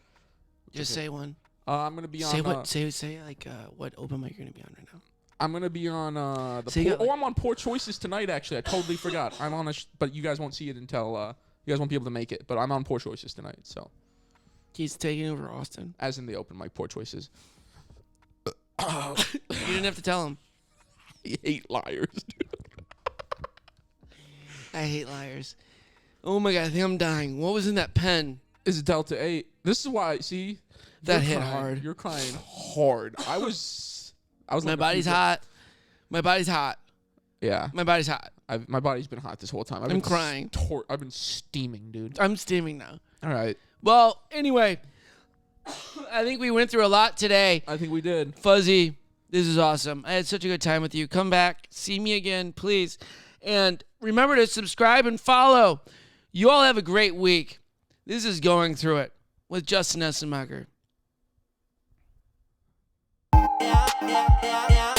Just say one. I'm gonna be on. Say like what open mic you're gonna be on right now. I'm gonna be on I'm on Poor Choices tonight. Actually, I totally forgot. I'm on but you guys won't see it until you guys won't be able to make it. But I'm on Poor Choices tonight. So he's taking over Austin. As in the open mic Poor Choices. You didn't have to tell him. I hate liars, dude. I hate liars. Oh my god, I think I'm dying. What was in that pen? Is it Delta 8? This is why. See, that hit crying. hard. You're crying hard. I was. My body's hot. My body's hot. Yeah. My body's hot. My body's been hot this whole time. I'm crying. I've been steaming, dude. I'm steaming now. All right. Well, anyway, I think we went through a lot today. I think we did. Fuzzy, this is awesome. I had such a good time with you. Come back. See me again, please. And remember to subscribe and follow. You all have a great week. This is Going Through It with Justin Essenmacher. Yeah.